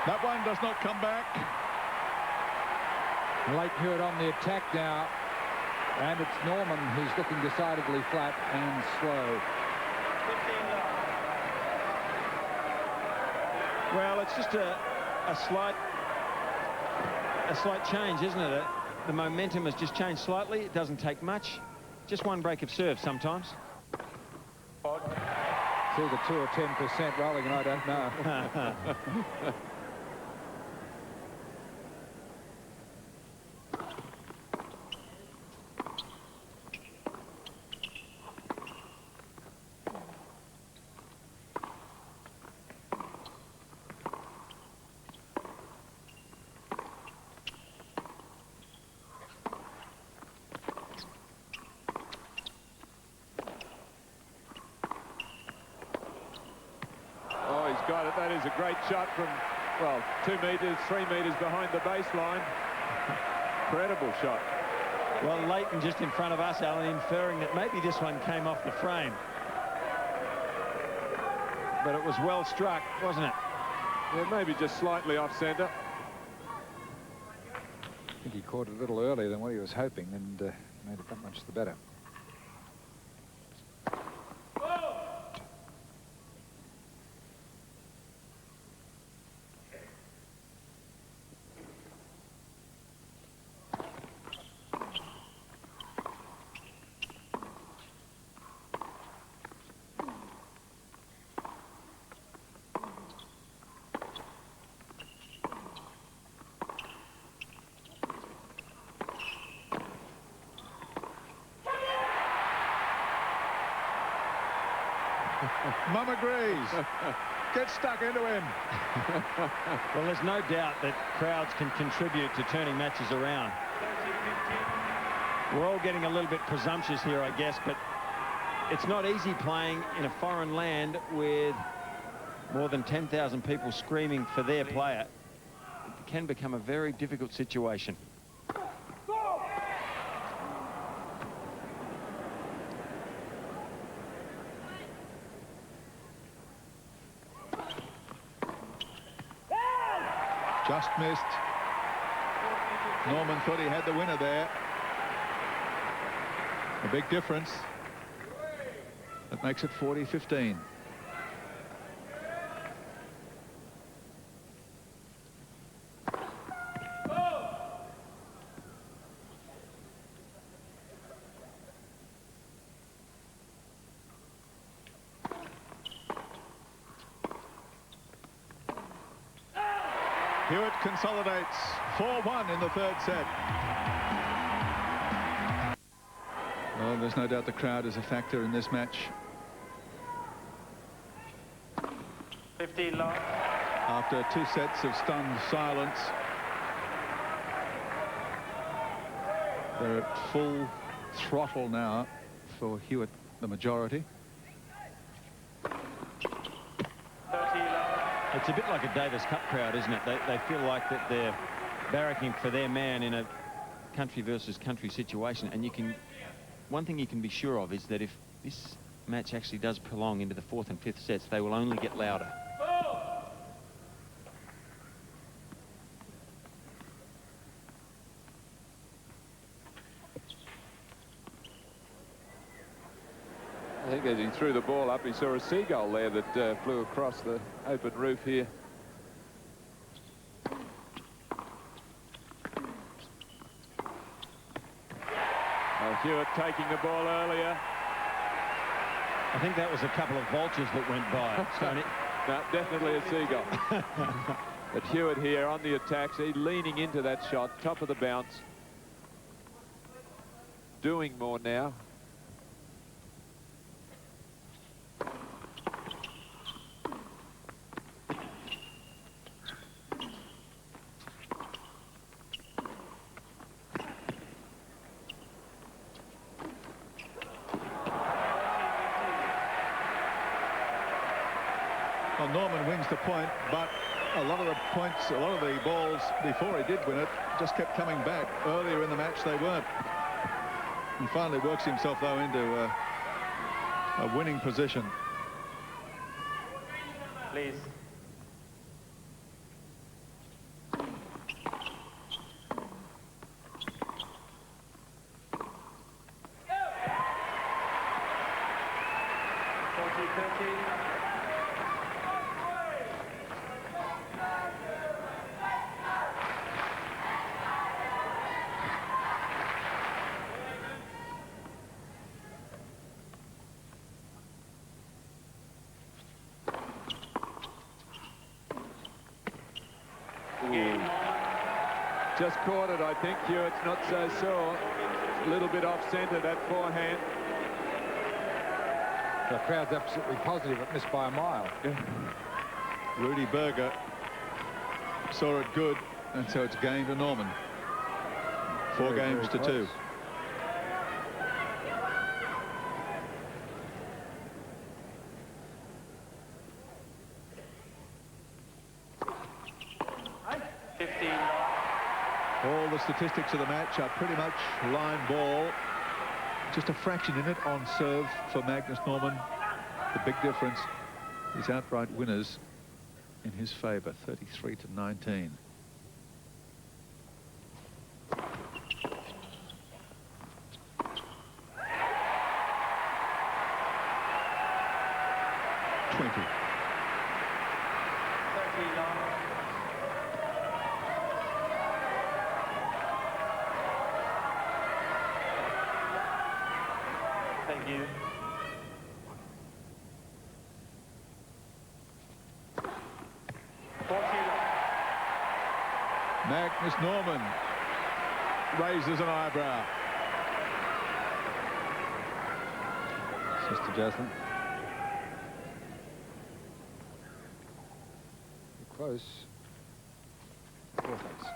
That one does not come back. Leighton Hewitt on the attack now, and it's Norman who's looking decidedly flat and slow. Well, it's just a slight change, isn't it? The momentum has just changed slightly. It doesn't take much. Just one break of serve sometimes. It's either 2 or 10% rolling, and I don't know. got it. That is a great shot from, well, 2 metres, 3 metres behind the baseline. Incredible shot. Well, Leighton just in front of us, Alan, inferring that maybe this one came off the frame. But it was well struck, wasn't it? Yeah, maybe just slightly off centre. I think he caught it a little earlier than what he was hoping, and made it that much the better. Mum agrees. Get stuck into him. Well, there's no doubt that crowds can contribute to turning matches around. We're all getting a little bit presumptuous here, I guess, but it's not easy playing in a foreign land with more than 10,000 people screaming for their player. It can become a very difficult situation. Just missed. Norman thought he had the winner there. A big difference. That makes it 40-15. Hewitt consolidates 4-1 in the third set. Well, there's no doubt the crowd is a factor in this match. 15 love. After 2 sets of stunned silence, they're at full throttle now for Hewitt, the majority. 30 love. It's a bit like a Davis Cup crowd, isn't it? They feel like that they're barracking for their man in a country versus country situation. And you can, one thing you can be sure of is that if this match actually does prolong into the 4th and 5th sets, they will only get louder. I think as he threw the ball up, he saw a seagull there that flew across the open roof here. Hewitt taking the ball earlier. I think that was a couple of vultures that went by, Stoney. No, definitely a seagull. But Hewitt here on the attacks, he leaning into that shot, top of the bounce. Doing more now. Well, Norman wins the point, but a lot of the points, a lot of the balls before he did win it just kept coming back. Earlier in the match they weren't. He finally works himself though into a winning position. Please. Just caught it, I think. Hewitt's not so sure. A little bit off centre, that forehand. The crowd's absolutely positive it missed by a mile. Rudy Berger saw it good, and so it's game to Norman. 4 games to 2. All the statistics of the match are pretty much line ball. Just a fraction in it on serve for Magnus Norman. The big difference is outright winners in his favour, 33-19. Thank you. Magnus Norman raises an eyebrow. Just adjustment. Close. Four face.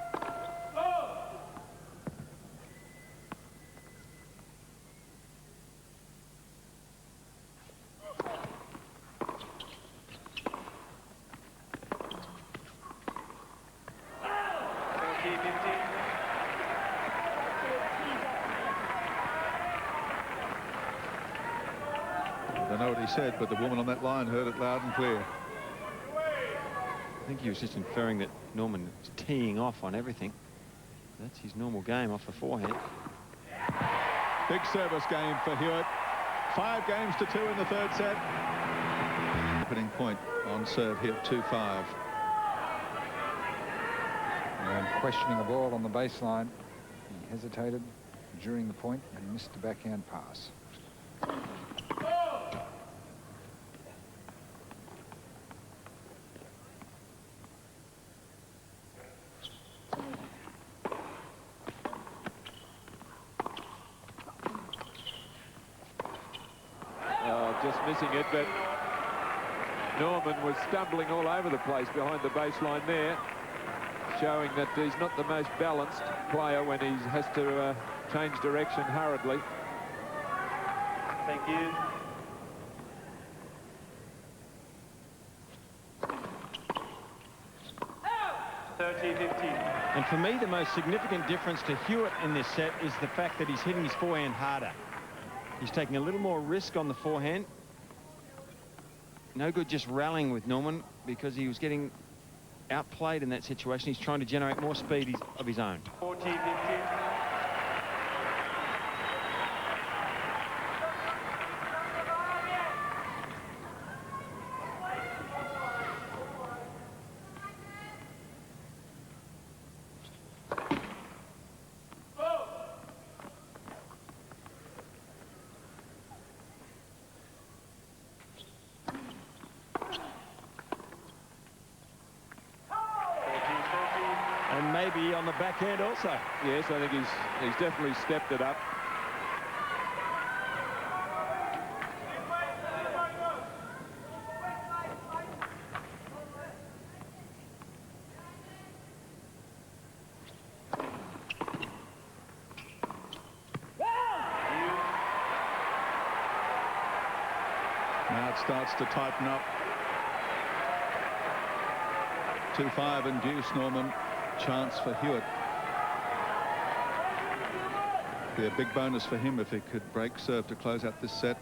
I don't know what he said, but the woman on that line heard it loud and clear. I think he was just inferring that Norman is teeing off on everything. That's his normal game off the forehand. Big service game for Hewitt. 5 games to 2 in the third set. Opening point on serve here, 2-5. And questioning a ball on the baseline. He hesitated during the point and missed the backhand pass. Just missing it, but Norman was stumbling all over the place behind the baseline there, showing that he's not the most balanced player when he has to change direction hurriedly. Thank you. And for me, the most significant difference to Hewitt in this set is the fact that he's hitting his forehand harder. He's taking a little more risk on the forehand. No good just rallying with Norman because he was getting outplayed in that situation. He's trying to generate more speed of his own. 40-50. And maybe on the backhand also. Yes, I think he's definitely stepped it up. Now it starts to tighten up. 2-5 and deuce, Norman. Chance for Hewitt. Be a big bonus for him if he could break serve to close out this set.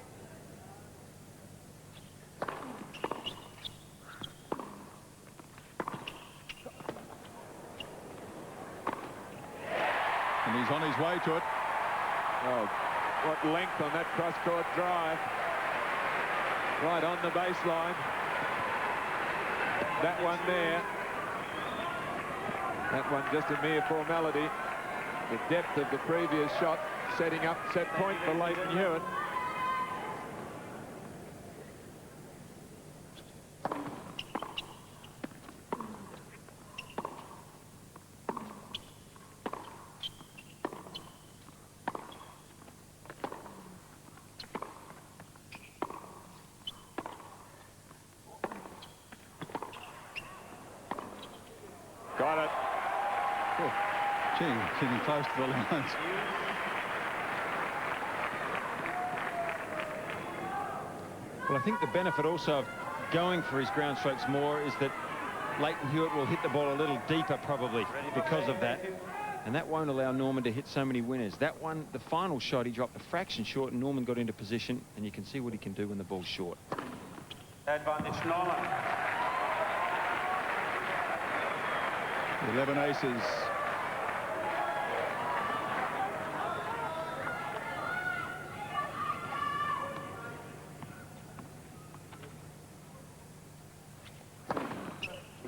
And he's on his way to it. Oh, what length on that cross-court drive. Right on the baseline. That one there. That one just a mere formality. The depth of the previous shot setting up set point for Leighton Hewitt. Got it. Oh, gee, getting close to the lines. Well, I think the benefit also of going for his ground strokes more is that Leighton Hewitt will hit the ball a little deeper probably because of that. And that won't allow Norman to hit so many winners. That one, the final shot, he dropped a fraction short, and Norman got into position, and you can see what he can do when the ball's short. Advantage Norman. 11 aces.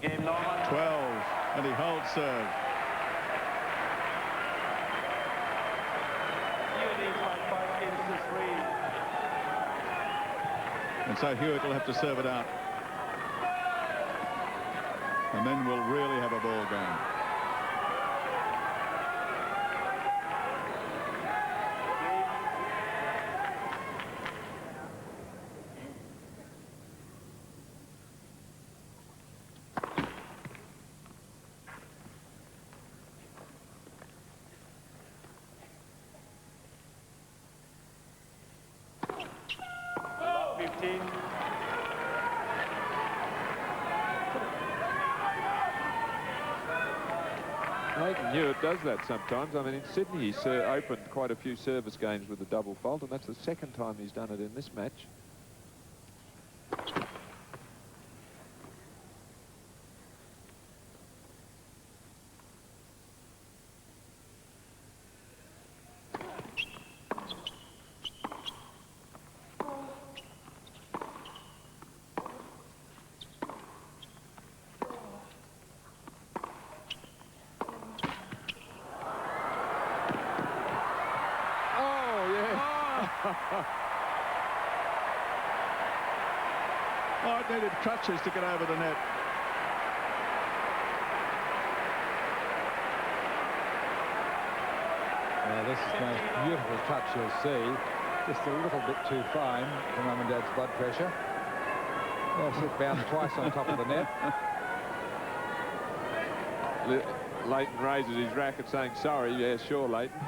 Game Norman. 12, and he holds serve. Hewitt leads by 5 games to 3. And so Hewitt will have to serve it out. And then we'll really have a ball game. About 15. Leighton Hewitt does that sometimes. I mean, in Sydney, he's opened quite a few service games with a double fault, and that's the second time he's done it in this match. Oh, it needed crutches to get over the net. This is the most beautiful touch you'll see. Just a little bit too fine for Mum and Dad's blood pressure. Yes, it bounced twice on top of the net. Leighton raises his racket saying, sorry. Yeah, sure, Leighton.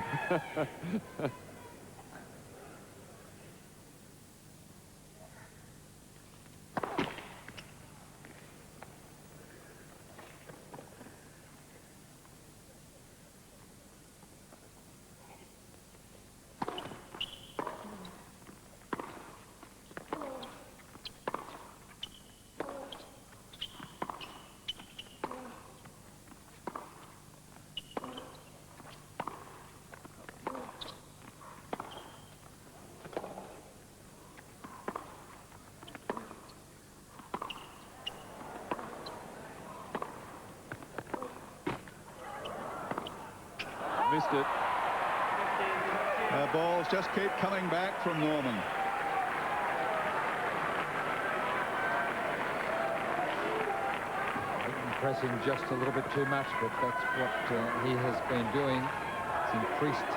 Missed it. Balls just keep coming back from Norman. Pressing just a little bit too much, but that's what he has been doing. He's increased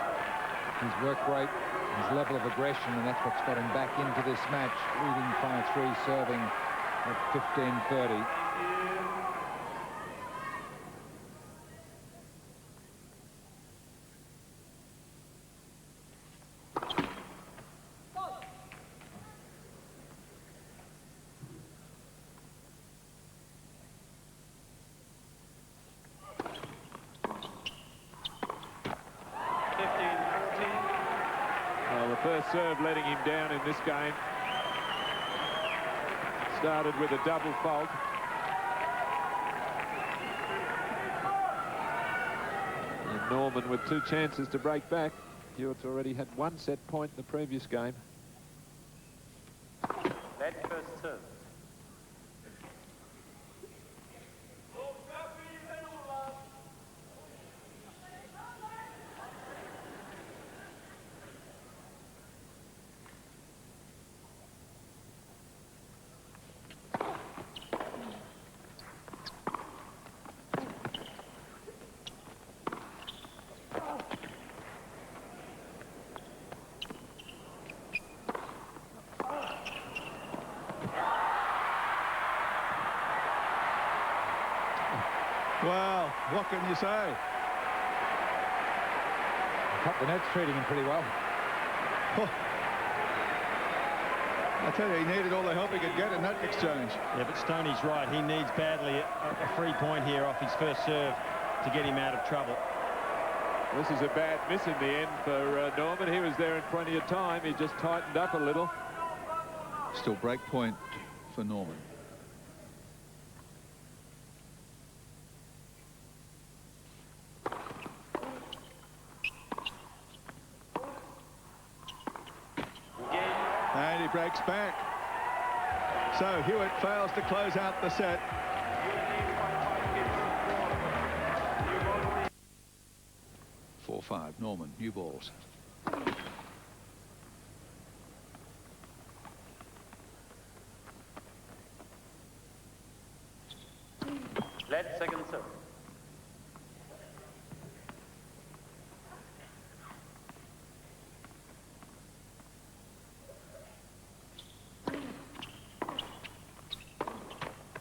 his work rate, his level of aggression, and that's what's got him back into this match, leading 5-3, serving at 15-30. First serve letting him down in this game. Started with a double fault. And Norman with 2 chances to break back. Hewitt's already had 1 set point in the previous game. That first serve. Well, what can you say? Top the net's treating him pretty well. Oh. I tell you, he needed all the help he could get in that exchange. Yeah, but Stoney's right. He needs badly a free point here off his first serve to get him out of trouble. This is a bad miss in the end for Norman. He was there in plenty of time. He just tightened up a little. Still break point for Norman. And he breaks back. So Hewitt fails to close out the set. 4-5, Norman, new balls. Let second serve.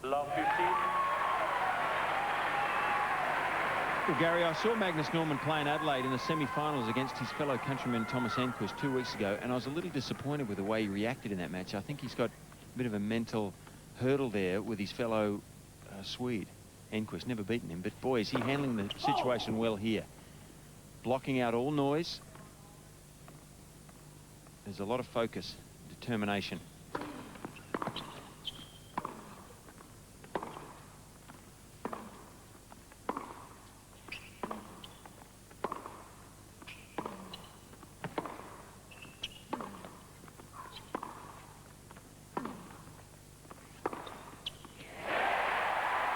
Love 15. Well, Gary, I saw Magnus Norman play in Adelaide in the semi-finals against his fellow countryman Thomas Enquist 2 weeks ago, and I was a little disappointed with the way he reacted in that match. I think he's got a bit of a mental hurdle there with his fellow Swede. Enquist, never beaten him, but boy, is he handling the situation well here. Blocking out all noise. There's a lot of focus, determination.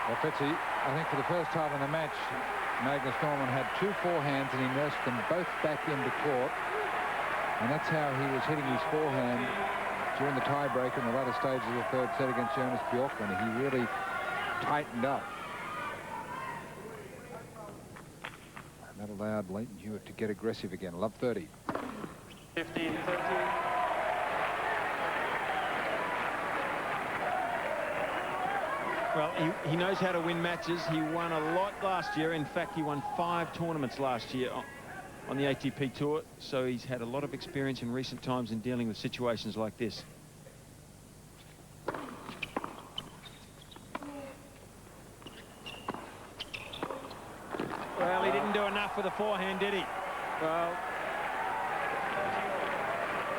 Well, Fitzy, I think for the first time in the match, Magnus Norman had 2 forehands and he nursed them both back into court. And that's how he was hitting his forehand during the tiebreak in the latter stages of the third set against Jonas Bjorkman. He really tightened up. And that allowed Leighton Hewitt to get aggressive again. Love 30. 15-13. Well, he knows how to win matches. He won a lot last year. In fact, he won 5 tournaments last year on the ATP Tour. So he's had a lot of experience in recent times in dealing with situations like this. Well, he didn't do enough with the forehand, did he? Well,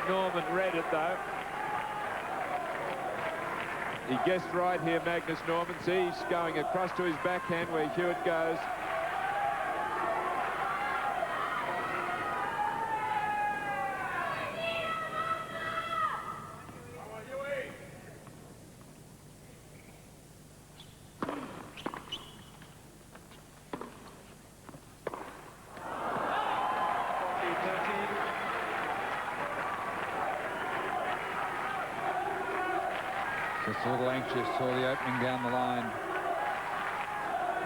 Norman read it, though. He guessed right here, Magnus Norman. See, he's going across to his backhand where Hewitt goes. Just a little anxious, saw the opening down the line.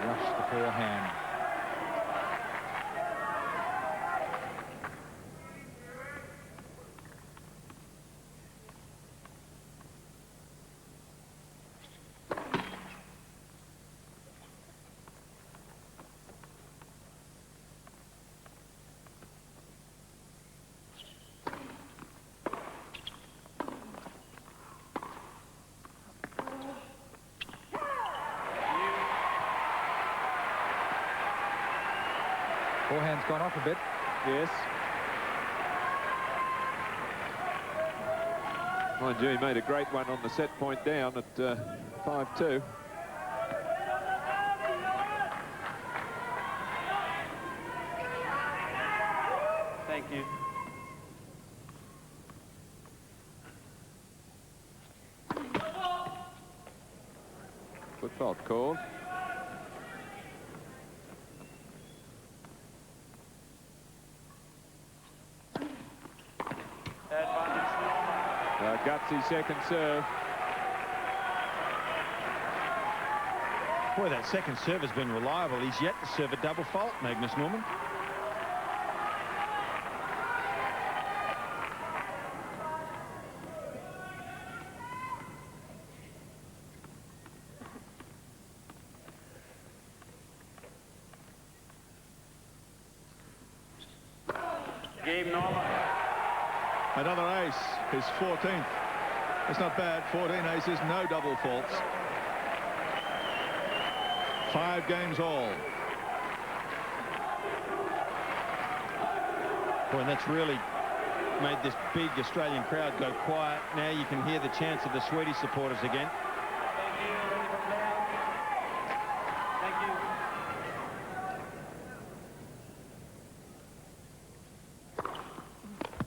Rushed the forehand. Forehand's gone off a bit. Yes. Mind you, he made a great one on the set point down at 5-2. Thank you. Foot fault called. Gutsy second serve. Boy, that second serve has been reliable. He's yet to serve a double fault, Magnus Norman. Game Norman. Another ace, his 14th. That's not bad. 14 aces, no double faults. 5 games all. Boy, and that's really made this big Australian crowd go quiet. Now you can hear the chants of the Swedish supporters again. Thank you. Ready for playout. Thank you.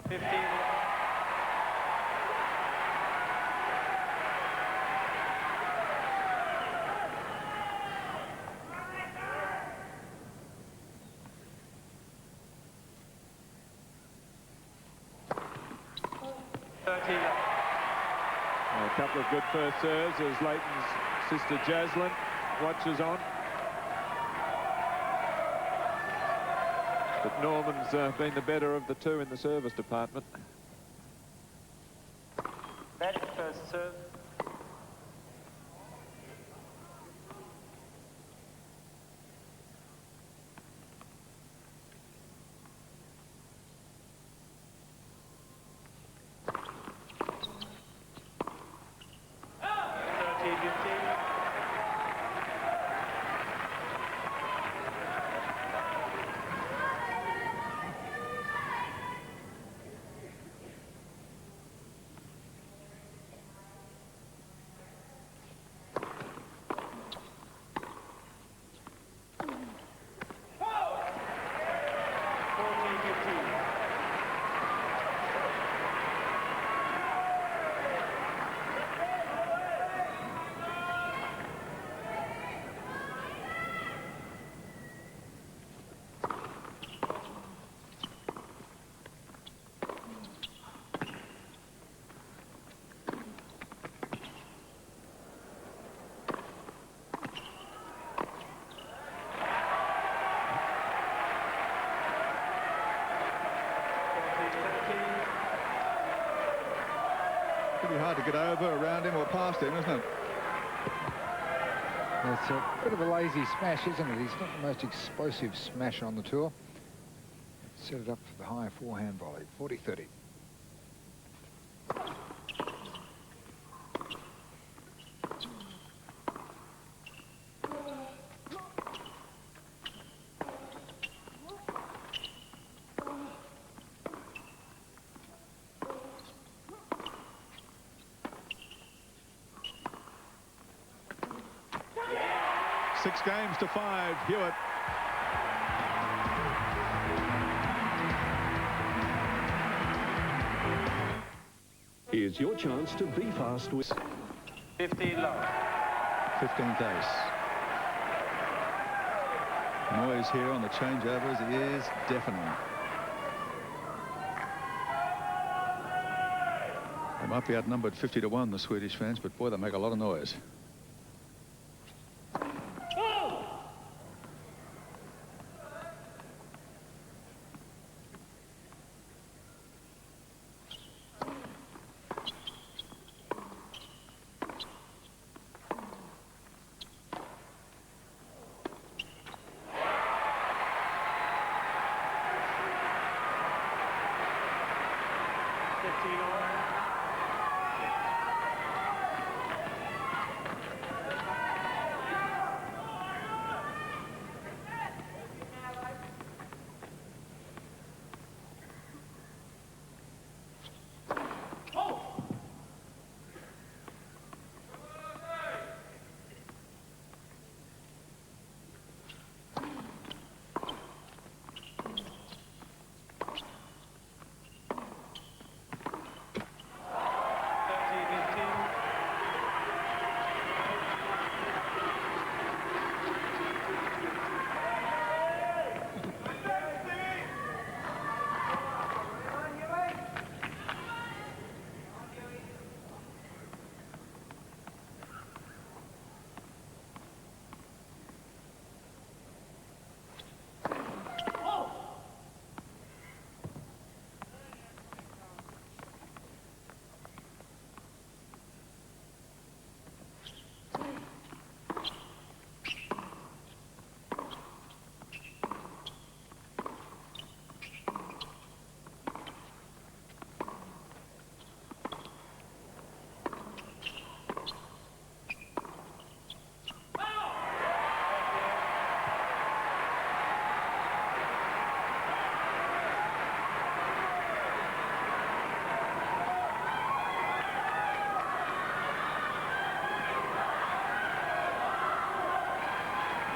15. A couple of good first serves as Leighton's sister Jaslyn watches on. But Norman's been the better of the two in the service department. That first serve. Pretty hard to get over, around him or past him, isn't it? It's a bit of a lazy smash, isn't it? He's not the most explosive smasher on the tour. Set it up for the high forehand volley. 40-30. 6 games to 5, Hewitt. Here's your chance to be fast with 15 love. 15th ace. Noise here on the changeovers is deafening. They might be outnumbered 50-1, the Swedish fans, but boy, they make a lot of noise.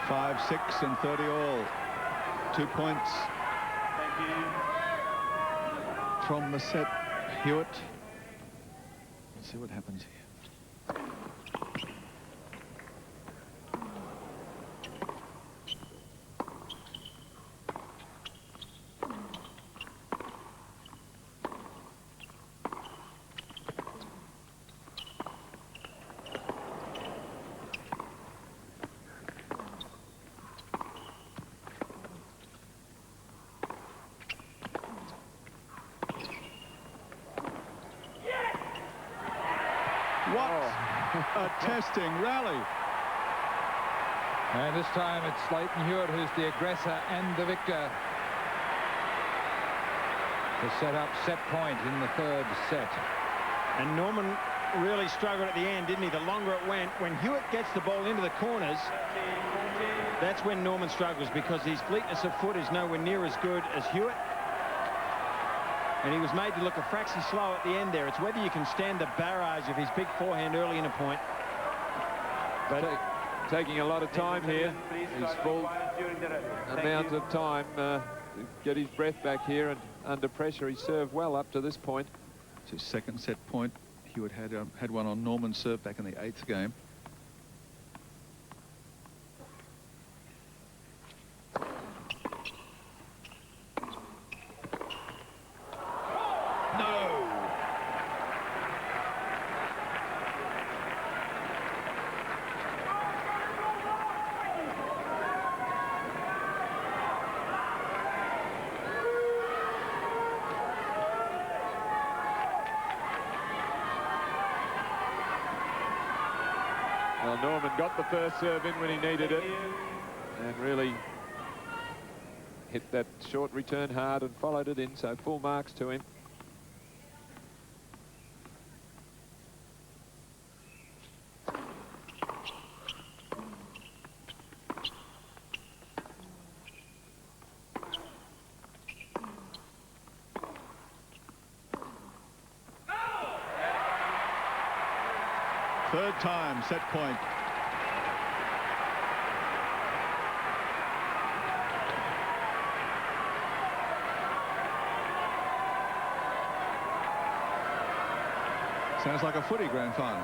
5, 6 and 30 all. 2 points Thank you. from the set. Hewitt. Let's see what happens here. What a testing rally. And this time it's Leighton Hewitt who's the aggressor and the victor to set up set point in the third set. And Norman really struggled at the end, didn't he? The longer it went, when Hewitt gets the ball into the corners, that's when Norman struggles, because his fleetness of foot is nowhere near as good as Hewitt. And he was made to look a fraction slow at the end there. It's whether you can stand the barrage of his big forehand early in a point. But taking a lot of time here. His full amount of time to get his breath back here, and under pressure he served well up to this point. It's his second set point. Hewitt had one on Norman's serve back in the 8th game. Well, Norman got the first serve in when he needed it, and really hit that short return hard and followed it in, so full marks to him. Third time, set point. Sounds like a footy grand final.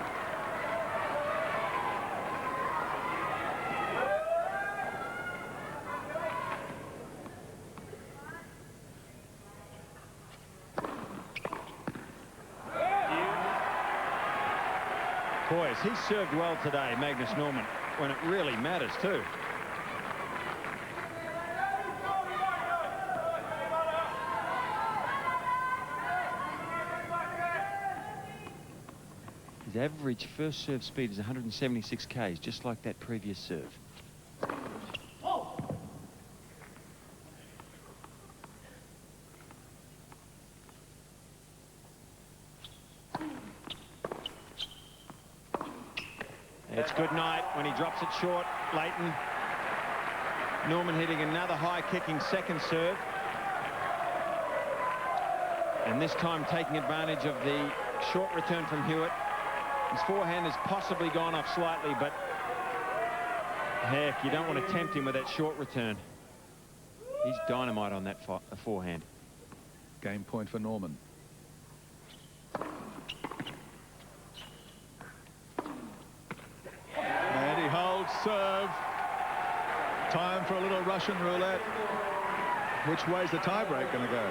Boys, he served well today, Magnus Norman, when it really matters too. His average first serve speed is 176 k's, just like that previous serve. It's good night when he drops it short. Leighton. Norman hitting another high-kicking second serve. And this time taking advantage of the short return from Hewitt. His forehand has possibly gone off slightly, but heck, you don't want to tempt him with that short return. He's dynamite on that forehand. Game point for Norman. And he holds serve. Time for a little Russian roulette. Which way's the tiebreak going to go?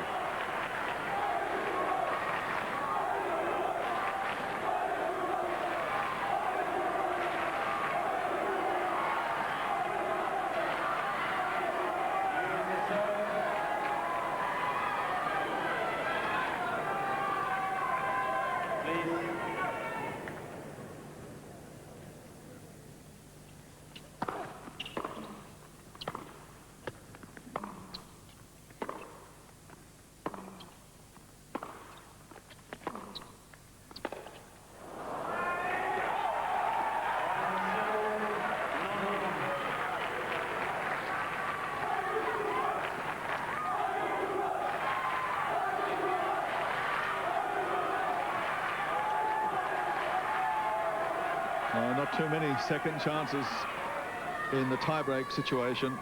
Not too many second chances in the tie-break situation.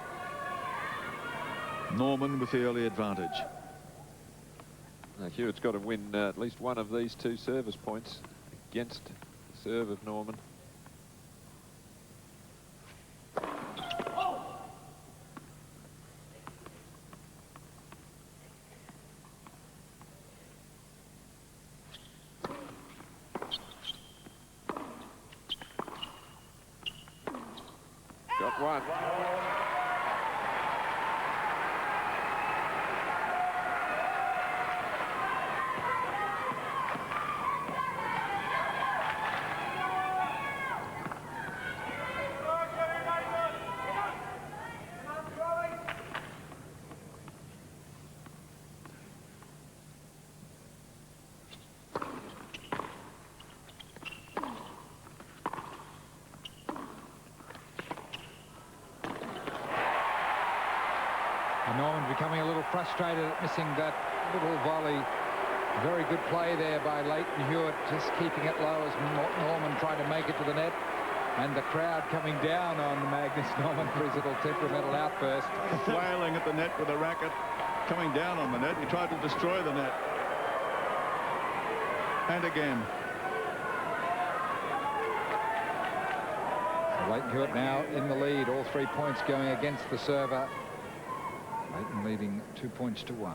Norman with the early advantage. Now, Hewitt's got to win at least one of these two service points against the serve of Norman. Got one. Norman becoming a little frustrated at missing that little volley. Very good play there by Leighton Hewitt, just keeping it low as Norman tried to make it to the net. And the crowd coming down on Magnus Norman for his little temperamental outburst. Flailing at the net with a racket, coming down on the net. He tried to destroy the net. And again. So Leighton Hewitt now in the lead, all 3 points going against the server. Leighton leading 2 points to 1.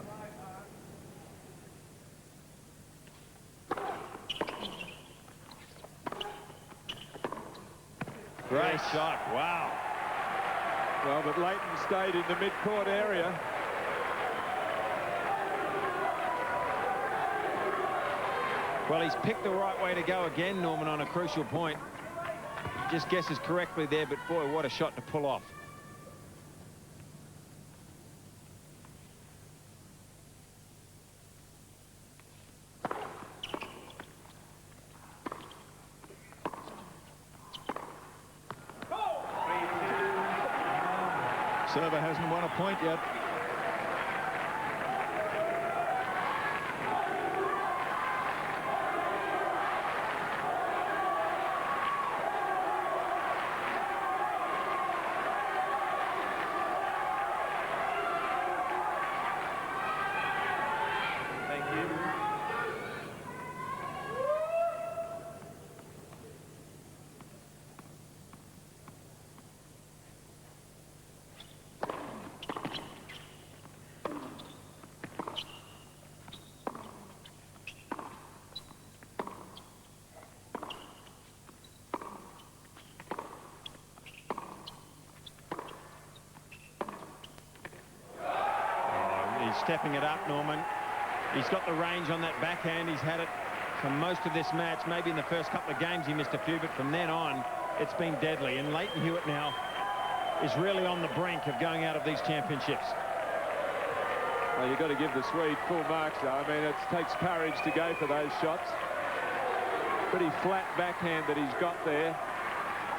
Great shot. Wow. Well, but Leighton stayed in the mid-court area. Well, he's picked the right way to go again, Norman, on a crucial point. He just guesses correctly there, but boy, what a shot to pull off. Server hasn't won a point yet. Thank you. Stepping it up, Norman. He's got the range on that backhand. He's had it for most of this match. Maybe in the first couple of games he missed a few, but from then on, it's been deadly. And Leighton Hewitt now is really on the brink of going out of these championships. Well, you've got to give the Swede full marks, though. I mean, it takes courage to go for those shots. Pretty flat backhand that he's got there.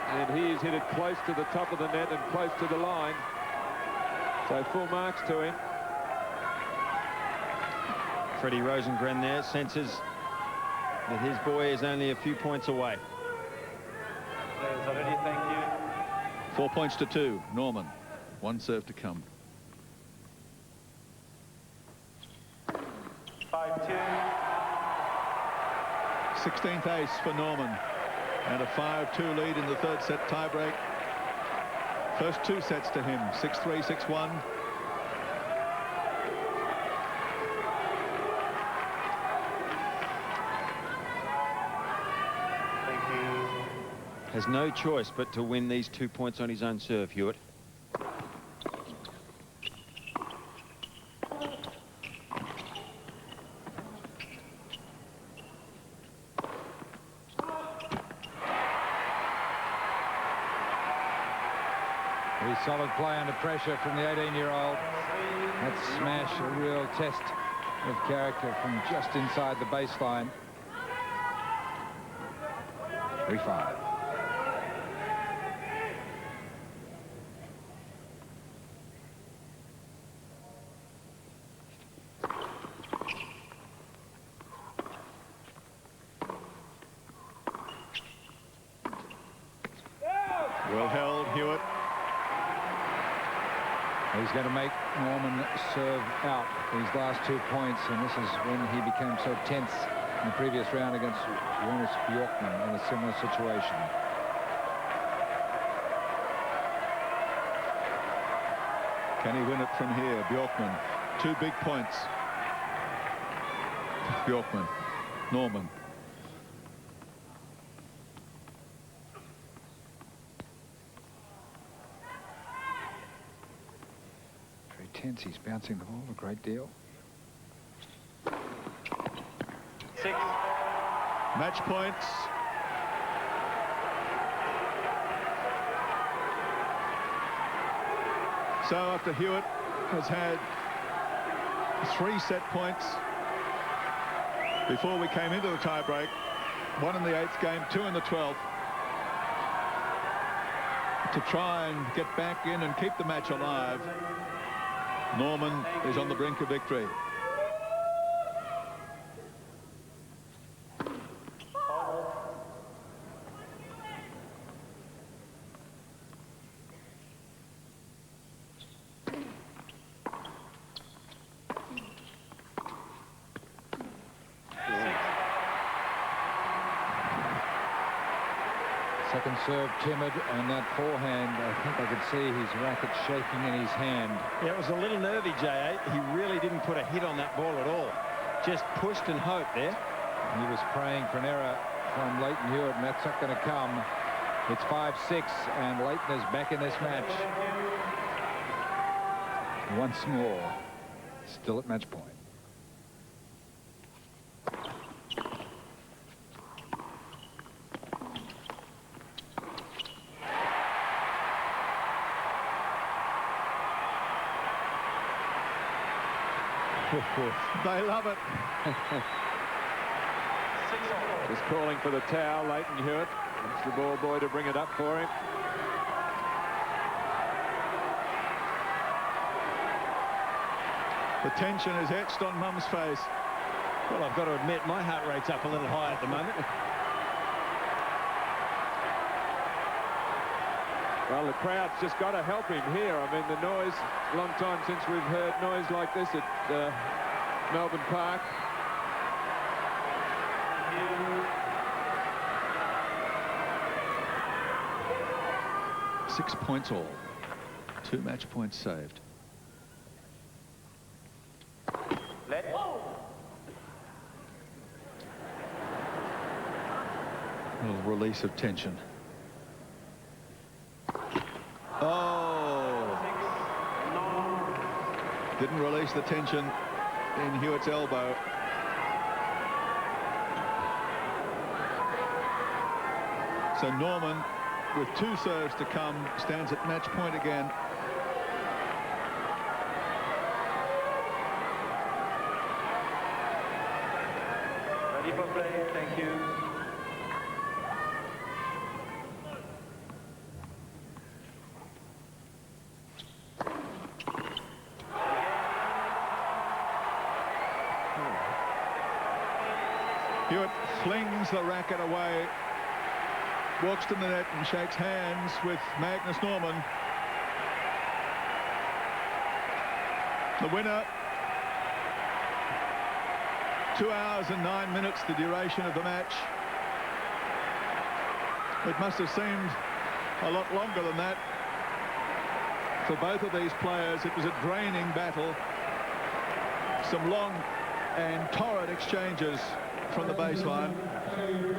And he has hit it close to the top of the net and close to the line. So full marks to him. Freddie Rosengren there senses that his boy is only a few points away. Players already, thank you. 4 points to 2. Norman. One serve to come. 5-2. 16th ace for Norman. And a 5-2 lead in the third set tiebreak. First 2 sets to him. 6-3, 6-1. Has no choice but to win these 2 points on his own serve, Hewitt. Very solid play under pressure from the 18-year-old. That smash, a real test of character from just inside the baseline. 3-5. Well held, Hewitt. He's going to make Norman serve out these last 2 points, and this is when he became so tense in the previous round against Jonas Bjorkman in a similar situation. Can he win it from here? Bjorkman, 2 big points. Bjorkman, Norman. Very tense. He's bouncing the ball a great deal. 6. Match points. So after Hewitt has had 3 set points before we came into the tie-break, 1 in the 8th game, 2 in the 12th, to try and get back in and keep the match alive, Norman is on the brink of victory. Second serve timid, and that forehand, I think I could see his racket shaking in his hand. Yeah, it was a little nervy, J.A. He really didn't put a hit on that ball at all. Just pushed and hoped there. He was praying for an error from Leighton Hewitt, and that's not going to come. It's 5-6, and Leighton is back in this match. Once more, still at match point. They love it. Just calling for the towel, Leighton Hewitt. Wants the ball boy to bring it up for him. The tension is etched on Mum's face. Well, I've got to admit, my heart rate's up a little high at the moment. Well, the crowd's just got to help him here. I mean, the noise, a long time since we've heard noise like this at Melbourne Park. Six points all. 2 match points saved. Let. A little release of tension. Oh! Didn't release the tension in Hewitt's elbow. So Norman, with 2 serves to come, stands at match point again. Ready for play. Thank you. Hewitt flings the racket away, walks to the net and shakes hands with Magnus Norman. The winner, 2 hours and 9 minutes, the duration of the match. It must have seemed a lot longer than that for both of these players. It was a draining battle. Some long and torrid exchanges from the baseline,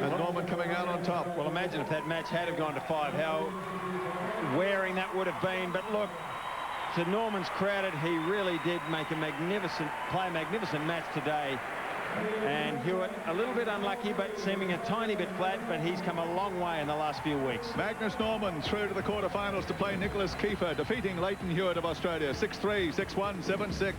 and Norman coming out on top. Well, imagine if that match had have gone to 5, how wearing that would have been. But look, to Norman's credit, he really did make a magnificent match today. And Hewitt, a little bit unlucky, but seeming a tiny bit flat, but he's come a long way in the last few weeks. Magnus Norman through to the quarterfinals to play Nicholas Kiefer, defeating Leighton Hewitt of Australia 6-3, 6-1, 7-6.